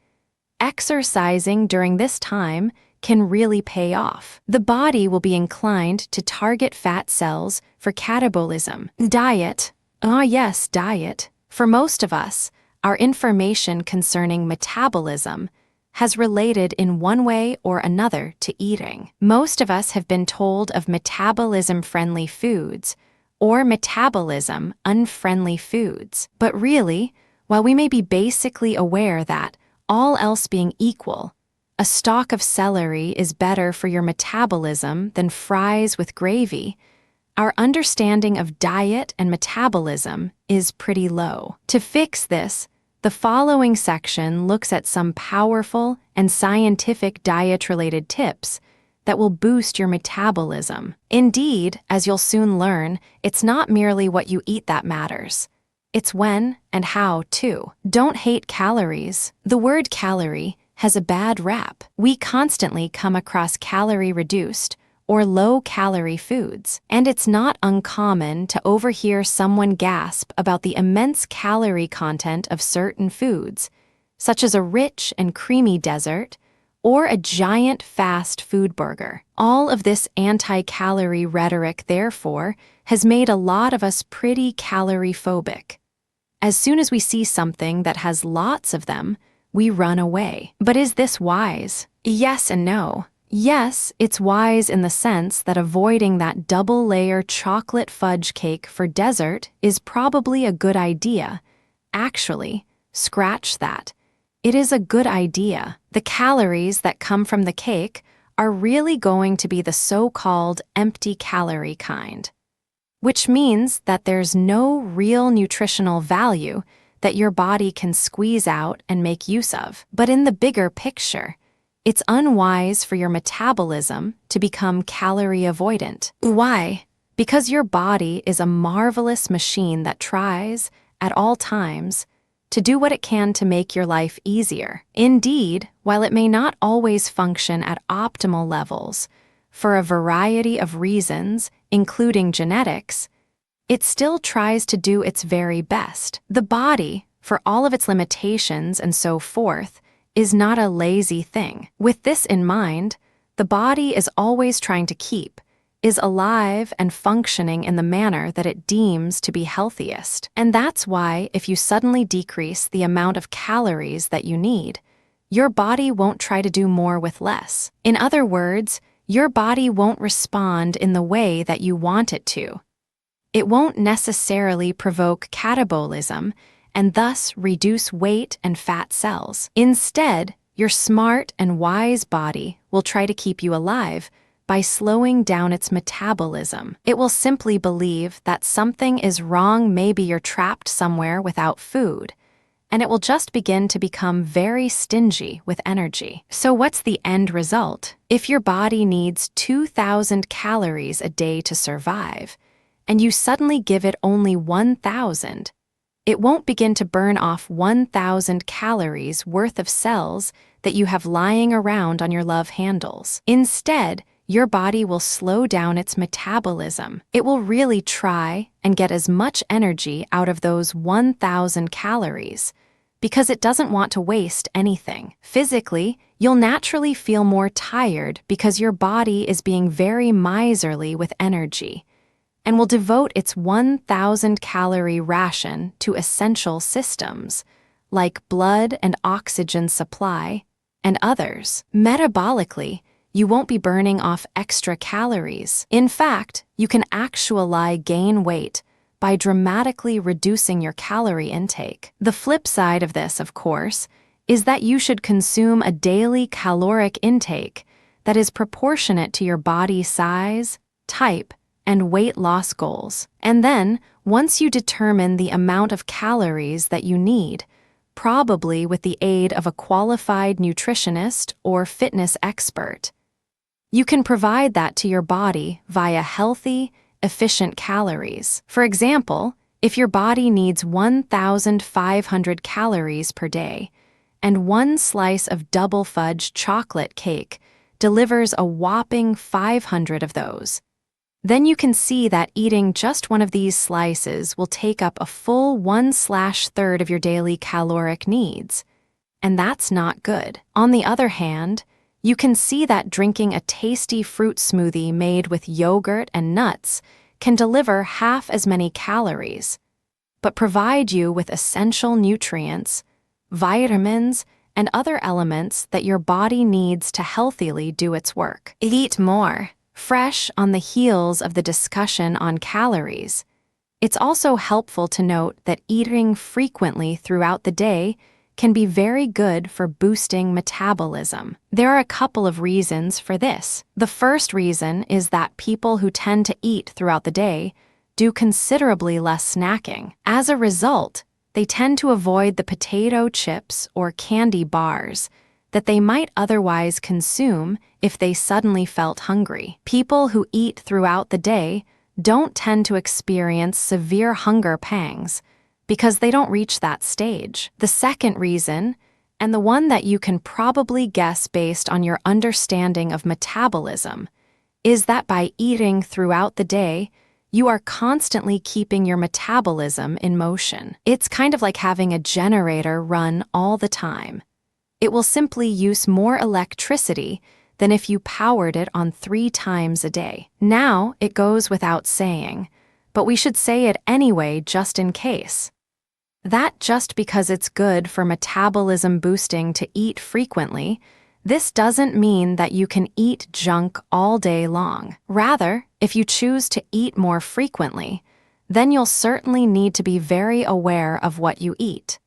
Exercising during this time can really pay off. The body will be inclined to target fat cells for catabolism. Diet. Yes, diet. For most of us, our information concerning metabolism has related in one way or another to eating. Most of us have been told of metabolism-friendly foods or metabolism-unfriendly foods. But really, while we may be basically aware that all else being equal, a stalk of celery is better for your metabolism than fries with gravy, our understanding of diet and metabolism is pretty low. To fix this, the following section looks at some powerful and scientific diet-related tips that will boost your metabolism. Indeed, as you'll soon learn, it's not merely what you eat that matters. It's when and how, too. Don't hate calories. The word calorie has a bad rap. We constantly come across calorie-reduced or low-calorie foods, and it's not uncommon to overhear someone gasp about the immense calorie content of certain foods, such as a rich and creamy dessert or a giant fast food burger. All of this anti-calorie rhetoric, therefore, has made a lot of us pretty calorie-phobic. As soon as we see something that has lots of them, we run away. But is this wise? Yes and no. Yes, it's wise in the sense that avoiding that double-layer chocolate fudge cake for dessert is probably a good idea. Actually, scratch that. It is a good idea. The calories that come from the cake are really going to be the so-called empty calorie kind, which means that there's no real nutritional value that your body can squeeze out and make use of. But in the bigger picture, it's unwise for your metabolism to become calorie avoidant. Why? Because your body is a marvelous machine that tries, at all times, to do what it can to make your life easier. Indeed, while it may not always function at optimal levels, for a variety of reasons, including genetics, it still tries to do its very best. The body, for all of its limitations and so forth, is not a lazy thing. With this in mind, the body is always trying to keep, is alive and functioning in the manner that it deems to be healthiest. And that's why if you suddenly decrease the amount of calories that you need, your body won't try to do more with less. In other words, your body won't respond in the way that you want it to. It won't necessarily provoke catabolism and thus reduce weight and fat cells. Instead, your smart and wise body will try to keep you alive by slowing down its metabolism. It will simply believe that something is wrong, maybe you're trapped somewhere without food, and it will just begin to become very stingy with energy. So what's the end result? If your body needs 2,000 calories a day to survive, and you suddenly give it only 1,000, it won't begin to burn off 1,000 calories worth of cells that you have lying around on your love handles. Instead, your body will slow down its metabolism. It will really try and get as much energy out of those 1,000 calories because it doesn't want to waste anything. Physically, you'll naturally feel more tired because your body is being very miserly with energy and will devote its 1,000-calorie ration to essential systems, like blood and oxygen supply, and others. Metabolically, you won't be burning off extra calories. In fact, you can actually gain weight by dramatically reducing your calorie intake. The flip side of this, of course, is that you should consume a daily caloric intake that is proportionate to your body size, type, and weight loss goals. And then, once you determine the amount of calories that you need, probably with the aid of a qualified nutritionist or fitness expert, you can provide that to your body via healthy, efficient calories. For example, if your body needs 1,500 calories per day, and one slice of double fudge chocolate cake delivers a whopping 500 of those, then you can see that eating just one of these slices will take up a full 1/3 of your daily caloric needs, and that's not good. On the other hand, you can see that drinking a tasty fruit smoothie made with yogurt and nuts can deliver half as many calories, but provide you with essential nutrients, vitamins, and other elements that your body needs to healthily do its work. Eat more. Fresh on the heels of the discussion on calories, it's also helpful to note that eating frequently throughout the day can be very good for boosting metabolism. There are a couple of reasons for this. The first reason is that people who tend to eat throughout the day do considerably less snacking. As a result, they tend to avoid the potato chips or candy bars that they might otherwise consume if they suddenly felt hungry. People who eat throughout the day don't tend to experience severe hunger pangs because they don't reach that stage. The second reason, and the one that you can probably guess based on your understanding of metabolism, is that by eating throughout the day, you are constantly keeping your metabolism in motion. It's kind of like having a generator run all the time. It will simply use more electricity than if you powered it on 3 times a day. Now, it goes without saying, but we should say it anyway just in case. That just because it's good for metabolism boosting to eat frequently, this doesn't mean that you can eat junk all day long. Rather, if you choose to eat more frequently, then you'll certainly need to be very aware of what you eat,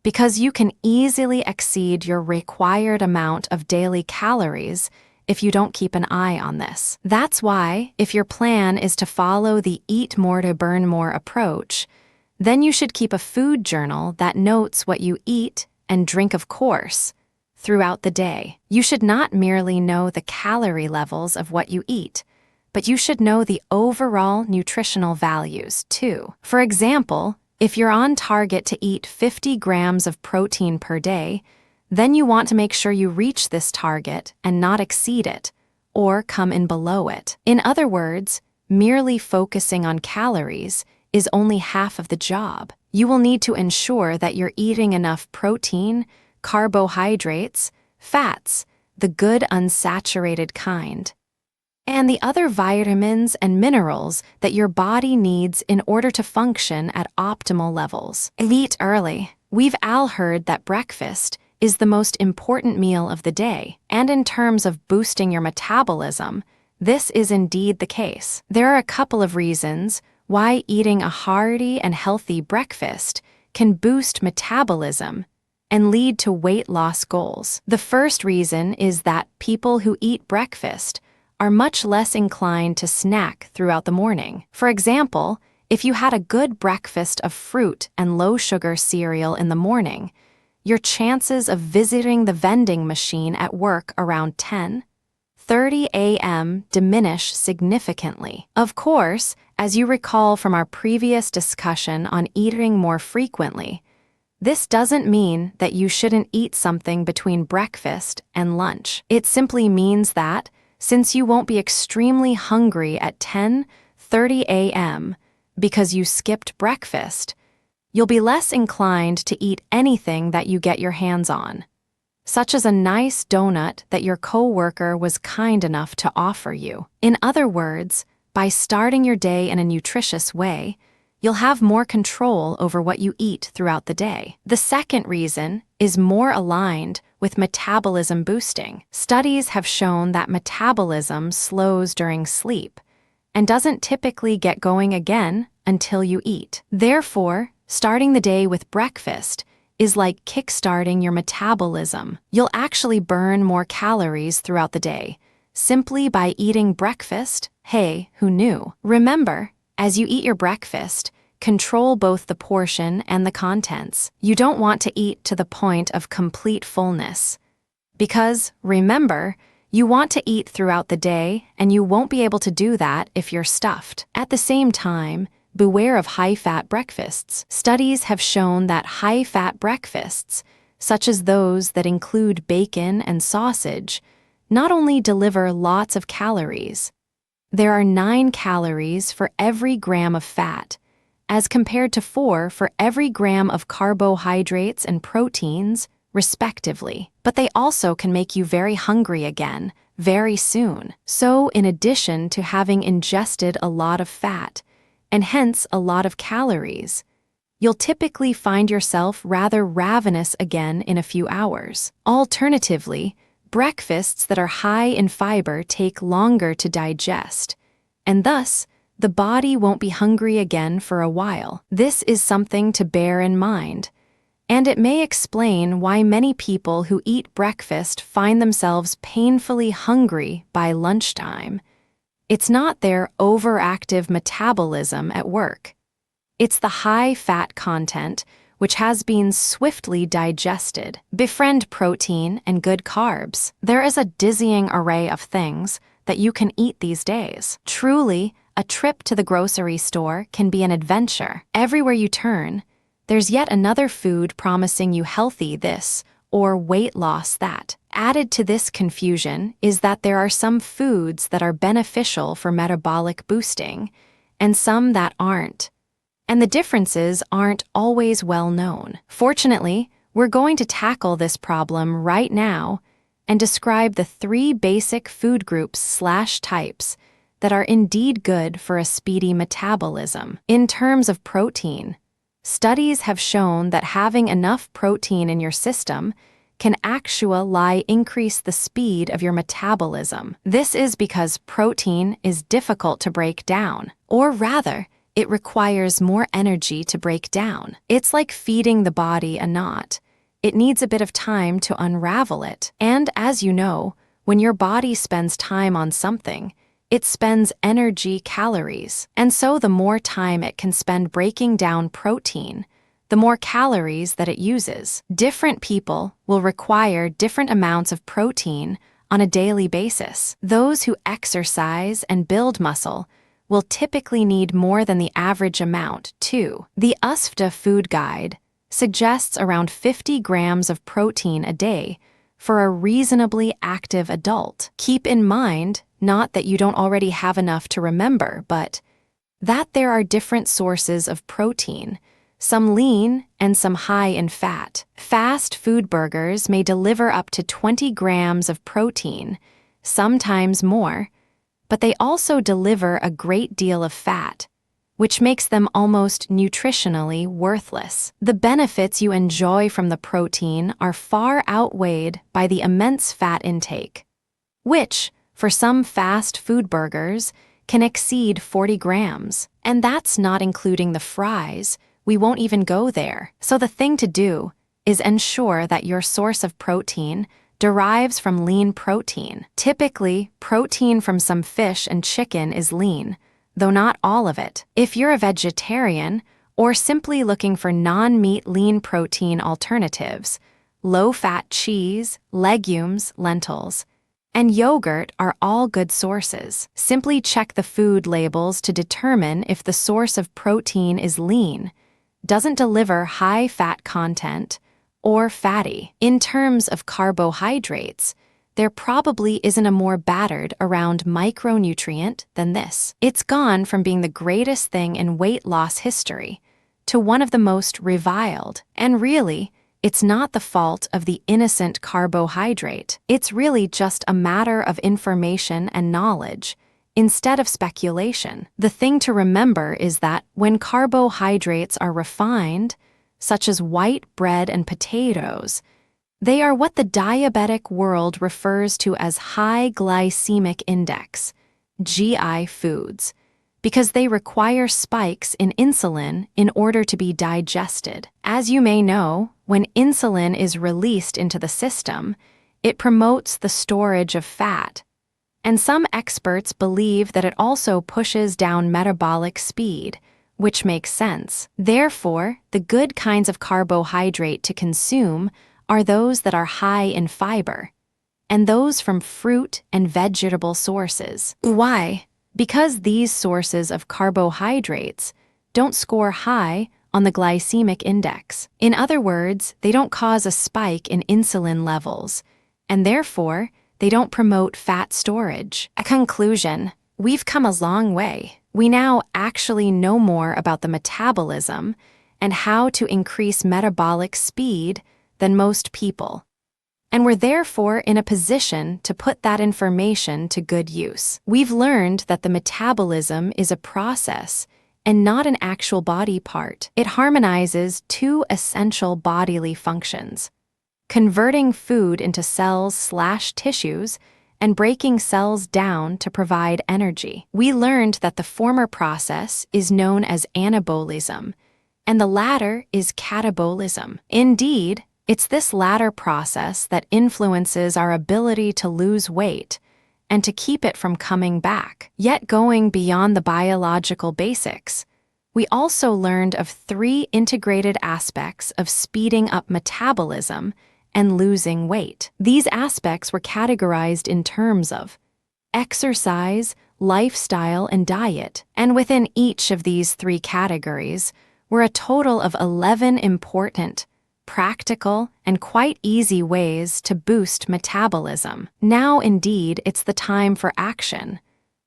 because you can easily exceed your required amount of daily calories if you don't keep an eye on this. That's why, if your plan is to follow the eat more to burn more approach, then you should keep a food journal that notes what you eat and drink, of course, throughout the day. You should not merely know the calorie levels of what you eat, but you should know the overall nutritional values too. For example, if you're on target to eat 50 grams of protein per day, then you want to make sure you reach this target and not exceed it, or come in below it. In other words, merely focusing on calories is only half of the job. You will need to ensure that you're eating enough protein, carbohydrates, fats, the good unsaturated kind, and the other vitamins and minerals that your body needs in order to function at optimal levels. Eat early. We've all heard that breakfast is the most important meal of the day, and in terms of boosting your metabolism, this is indeed the case. There are a couple of reasons why eating a hearty and healthy breakfast can boost metabolism and lead to weight loss goals. The first reason is that people who eat breakfast are much less inclined to snack throughout the morning. For example, if you had a good breakfast of fruit and low-sugar cereal in the morning, your chances of visiting the vending machine at work around 10:30 a.m. diminish significantly. Of course, as you recall from our previous discussion on eating more frequently, this doesn't mean that you shouldn't eat something between breakfast and lunch. It simply means that, since you won't be extremely hungry at 10:30 a.m. because you skipped breakfast, you'll be less inclined to eat anything that you get your hands on, such as a nice donut that your coworker was kind enough to offer you. In other words, by starting your day in a nutritious way, you'll have more control over what you eat throughout the day. The second reason is more aligned with metabolism boosting. Studies have shown that metabolism slows during sleep and doesn't typically get going again until you eat. Therefore, starting the day with breakfast is like kickstarting your metabolism. You'll actually burn more calories throughout the day simply by eating breakfast. Hey, who knew? Remember, as you eat your breakfast, control both the portion and the contents. You don't want to eat to the point of complete fullness, because, remember, you want to eat throughout the day and you won't be able to do that if you're stuffed. At the same time, beware of high-fat breakfasts. Studies have shown that high-fat breakfasts, such as those that include bacon and sausage, not only deliver lots of calories. There are 9 calories for every gram of fat, as compared to 4 for every gram of carbohydrates and proteins, respectively. But they also can make you very hungry again, very soon. So, in addition to having ingested a lot of fat, and hence a lot of calories, you'll typically find yourself rather ravenous again in a few hours. Alternatively, breakfasts that are high in fiber take longer to digest, and thus, the body won't be hungry again for a while. This is something to bear in mind, And it may explain why many people who eat breakfast find themselves painfully hungry by lunchtime. It's not their overactive metabolism at work. It's the high fat content, which has been swiftly digested. Befriend protein and good carbs. There is a dizzying array of things that you can eat these days. Truly, a trip to the grocery store can be an adventure. Everywhere you turn, there's yet another food promising you healthy this or weight loss that. Added to this confusion is that there are some foods that are beneficial for metabolic boosting and some that aren't. And the differences aren't always well known. Fortunately, we're going to tackle this problem right now and describe the 3 basic food groups/types that are indeed good for a speedy metabolism. In terms of protein, studies have shown that having enough protein in your system can actually increase the speed of your metabolism. This is because protein is difficult to break down, or rather, it requires more energy to break down. It's like feeding the body a knot. It needs a bit of time to unravel it. And as you know, when your body spends time on something, it spends energy calories. And so the more time it can spend breaking down protein, the more calories that it uses. Different people will require different amounts of protein on a daily basis. Those who exercise and build muscle will typically need more than the average amount, too. The USFDA Food Guide suggests around 50 grams of protein a day for a reasonably active adult. Keep in mind, not that you don't already have enough to remember, but that there are different sources of protein, some lean and some high in fat. Fast food burgers may deliver up to 20 grams of protein, sometimes more, but they also deliver a great deal of fat, which makes them almost nutritionally worthless. The benefits you enjoy from the protein are far outweighed by the immense fat intake, which, for some fast food burgers, can exceed 40 grams. And that's not including the fries. We won't even go there. So the thing to do is ensure that your source of protein derives from lean protein. Typically, protein from some fish and chicken is lean, though not all of it. If you're a vegetarian or simply looking for non-meat lean protein alternatives, low-fat cheese, legumes, lentils, and yogurt are all good sources. Simply check the food labels to determine if the source of protein is lean, doesn't deliver high fat content, or fatty. In terms of carbohydrates, there probably isn't a more battered around micronutrient than this. It's gone from being the greatest thing in weight loss history to one of the most reviled. And really, it's not the fault of the innocent carbohydrate. It's really just a matter of information and knowledge, instead of speculation. The thing to remember is that when carbohydrates are refined, such as white bread and potatoes, they are what the diabetic world refers to as high glycemic index, GI foods, because they require spikes in insulin in order to be digested. As you may know, when insulin is released into the system, it promotes the storage of fat, and some experts believe that it also pushes down metabolic speed, which makes sense. Therefore, the good kinds of carbohydrate to consume are those that are high in fiber, and those from fruit and vegetable sources. Why? Because these sources of carbohydrates don't score high on the glycemic index. In other words, they don't cause a spike in insulin levels, and therefore, they don't promote fat storage. A conclusion: we've come a long way. We now actually know more about the metabolism and how to increase metabolic speed than most people. And we're therefore in a position to put that information to good use. We've learned that the metabolism is a process and not an actual body part. It harmonizes 2 essential bodily functions: converting food into cells/tissues and breaking cells down to provide energy. We learned that the former process is known as anabolism, and the latter is catabolism. Indeed, it's this latter process that influences our ability to lose weight and to keep it from coming back. Yet going beyond the biological basics, we also learned of 3 integrated aspects of speeding up metabolism and losing weight. These aspects were categorized in terms of exercise, lifestyle, and diet, and within each of these 3 categories were a total of 11 important, practical, and quite easy ways to boost metabolism. Now, indeed, it's the time for action.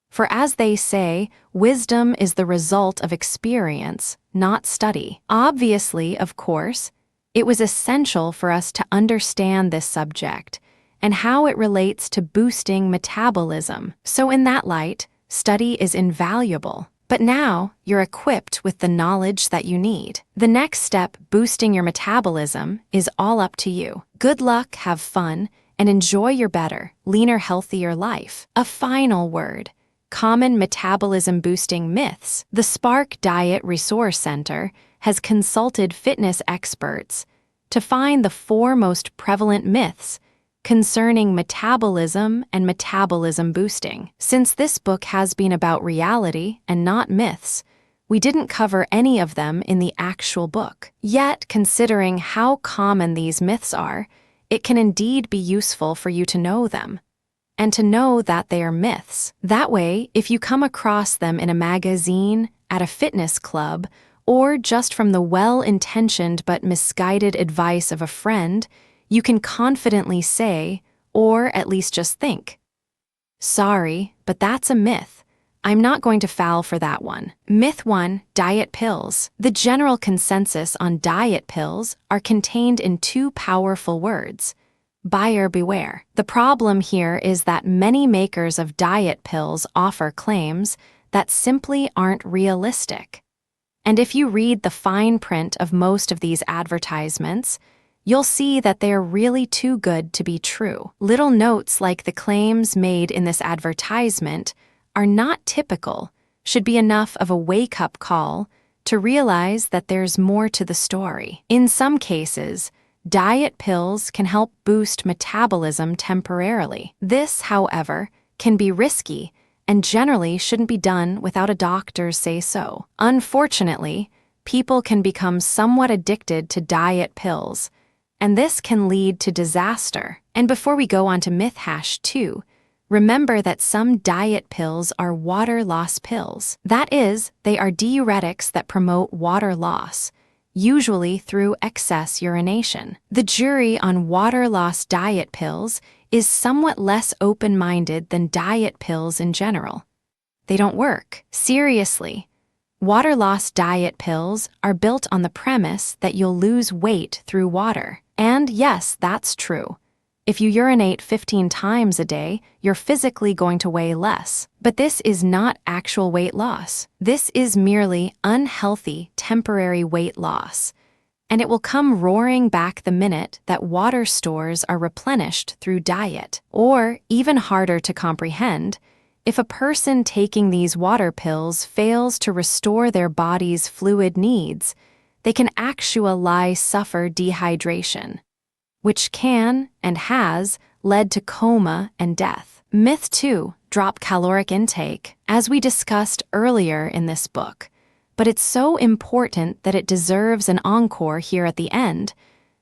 For as they say, wisdom is the result of experience, not study. Obviously, of course, it was essential for us to understand this subject and how it relates to boosting metabolism. So in that light, study is invaluable. But now, you're equipped with the knowledge that you need. The next step, boosting your metabolism, is all up to you. Good luck, have fun, and enjoy your better, leaner, healthier life. A final word. Common metabolism-boosting myths. The Spark Diet Resource Center has consulted fitness experts to find the 4 most prevalent myths concerning metabolism and metabolism boosting. Since this book has been about reality and not myths, we didn't cover any of them in the actual book. Yet, considering how common these myths are, it can indeed be useful for you to know them, and to know that they are myths. That way, if you come across them in a magazine, at a fitness club, or just from the well-intentioned but misguided advice of a friend, you can confidently say, or at least just think, "Sorry, but that's a myth. I'm not going to fall for that one." Myth 1, diet pills. The general consensus on diet pills are contained in 2 powerful words: buyer beware. The problem here is that many makers of diet pills offer claims that simply aren't realistic. And if you read the fine print of most of these advertisements, you'll see that they are really too good to be true. Little notes like the claims made in this advertisement are not typical, should be enough of a wake-up call to realize that there's more to the story. In some cases, diet pills can help boost metabolism temporarily. This, however, can be risky and generally shouldn't be done without a doctor's say-so. Unfortunately, people can become somewhat addicted to diet pills, and this can lead to disaster. And before we go on to myth #2, remember that some diet pills are water loss pills. That is, they are diuretics that promote water loss, usually through excess urination. The jury on water loss diet pills is somewhat less open-minded than diet pills in general. They don't work. Seriously. Water loss diet pills are built on the premise that you'll lose weight through water. And yes, that's true. If you urinate 15 times a day, you're physically going to weigh less. But this is not actual weight loss. This is merely unhealthy, temporary weight loss. And it will come roaring back the minute that water stores are replenished through diet. Or, even harder to comprehend, if a person taking these water pills fails to restore their body's fluid needs, they can actually suffer dehydration, which can and has led to coma and death. Myth 2, drop caloric intake, as we discussed earlier in this book, but it's so important that it deserves an encore here at the end.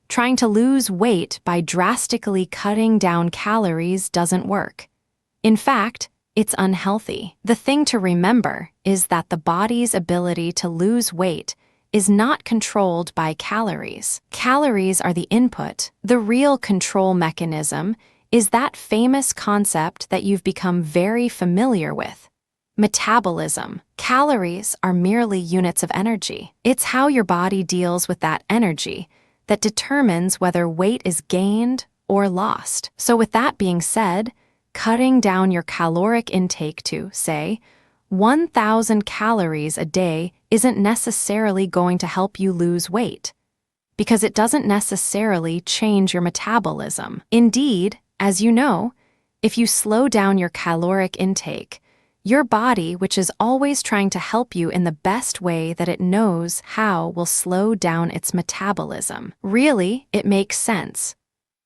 Trying to lose weight by drastically cutting down calories doesn't work. In fact, it's unhealthy. The thing to remember is that the body's ability to lose weight is not controlled by calories. Calories are the input. The real control mechanism is that famous concept that you've become very familiar with: metabolism. Calories are merely units of energy. It's how your body deals with that energy that determines whether weight is gained or lost. So with that being said, cutting down your caloric intake to, say, 1,000 calories a day isn't necessarily going to help you lose weight, because it doesn't necessarily change your metabolism. Indeed, as you know, if you slow down your caloric intake, Your body, which is always trying to help you in the best way that it knows how, will slow down its metabolism. Really, it makes sense.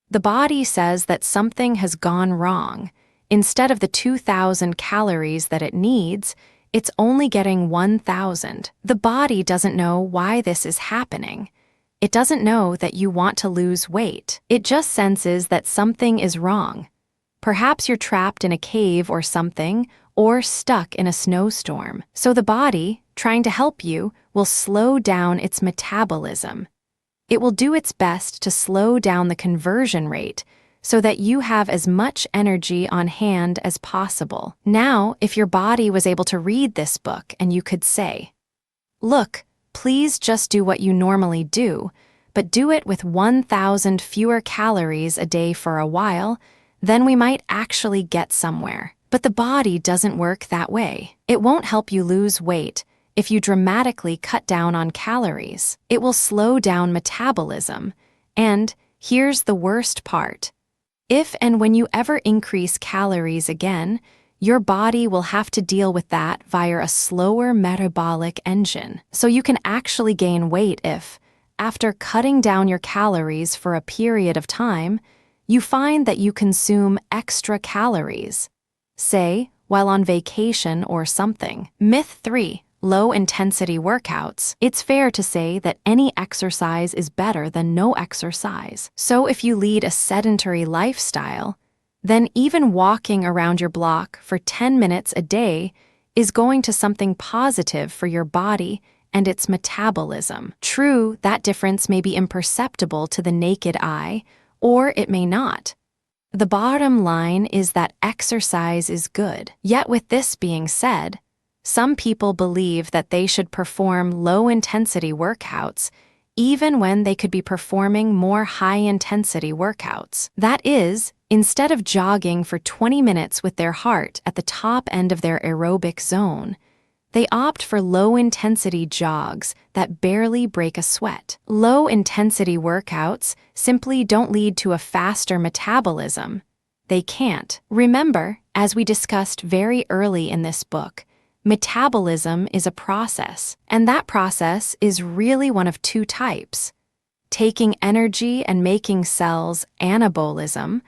The body says that something has gone wrong. Instead of the 2,000 calories that it needs, it's only getting 1,000. The body doesn't know why this is happening. It doesn't know that you want to lose weight. It just senses that something is wrong. Perhaps you're trapped in a cave or something, or stuck in a snowstorm. So the body, trying to help you, will slow down its metabolism. It will do its best to slow down the conversion rate so that you have as much energy on hand as possible. Now, if your body was able to read this book and you could say, "Look, please just do what you normally do, but do it with 1,000 fewer calories a day for a while, then we might actually get somewhere." But the body doesn't work that way. It won't help you lose weight if you dramatically cut down on calories. It will slow down metabolism. And here's the worst part. If and when you ever increase calories again, your body will have to deal with that via a slower metabolic engine. So you can actually gain weight if, after cutting down your calories for a period of time, you find that you consume extra calories. Say, while on vacation or something. Myth 3. Low-intensity workouts. It's fair to say that any exercise is better than no exercise. So if you lead a sedentary lifestyle, then even walking around your block for 10 minutes a day is going to something positive for your body and its metabolism. True, that difference may be imperceptible to the naked eye, or it may not. The bottom line is that exercise is good. Yet with this being said, some people believe that they should perform low-intensity workouts even when they could be performing more high-intensity workouts. That is, instead of jogging for 20 minutes with their heart at the top end of their aerobic zone, they opt for low-intensity jogs that barely break a sweat. Low-intensity workouts simply don't lead to a faster metabolism. They can't. Remember, as we discussed very early in this book, metabolism is a process, and that process is really one of two types: taking energy and making cells, anabolism,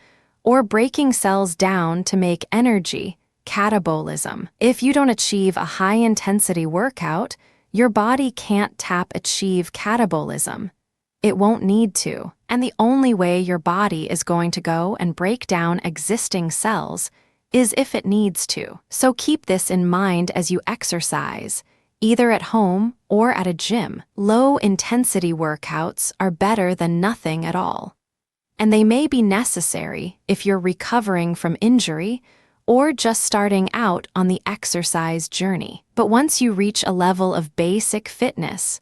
or breaking cells down to make energy, catabolism. If you don't achieve a high-intensity workout, your body can't achieve catabolism. It won't need to, and the only way your body is going to go and break down existing cells is if it needs to. So keep this in mind as you exercise, either at home or at a gym. Low-intensity workouts are better than nothing at all, and they may be necessary if you're recovering from injury or just starting out on the exercise journey. But once you reach a level of basic fitness,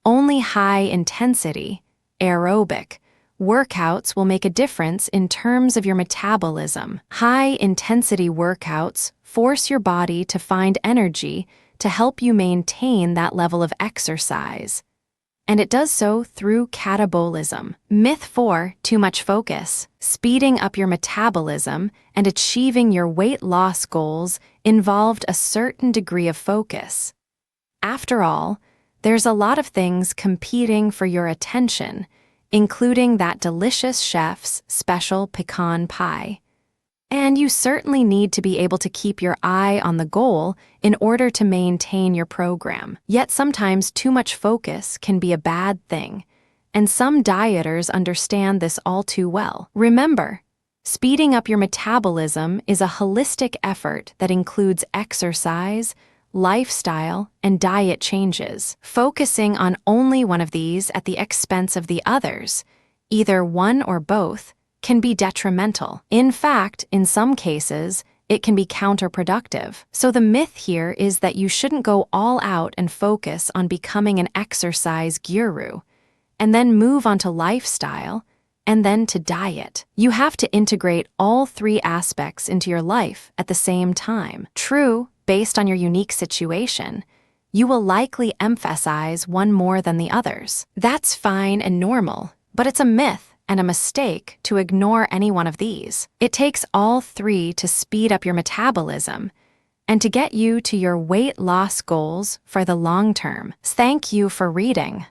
only high-intensity, aerobic, workouts will make a difference in terms of your metabolism. High-intensity workouts force your body to find energy to help you maintain that level of exercise, and it does so through catabolism. Myth 4. Too much focus. Speeding up your metabolism and achieving your weight loss goals involved a certain degree of focus. After all, there's a lot of things competing for your attention, including that delicious chef's special pecan pie. And you certainly need to be able to keep your eye on the goal in order to maintain your program. Yet sometimes too much focus can be a bad thing, and some dieters understand this all too well. Remember, speeding up your metabolism is a holistic effort that includes exercise, lifestyle, and diet changes. Focusing on only one of these at the expense of the others, either one or both, can be detrimental. In fact, in some cases, it can be counterproductive. So the myth here is that you shouldn't go all out and focus on becoming an exercise guru, and then move on to lifestyle, and then to diet. You have to integrate all three aspects into your life at the same time. True, based on your unique situation, you will likely emphasize one more than the others. That's fine and normal, but it's a myth and a mistake to ignore any one of these. It takes all three to speed up your metabolism, and to get you to your weight loss goals for the long term. Thank you for reading.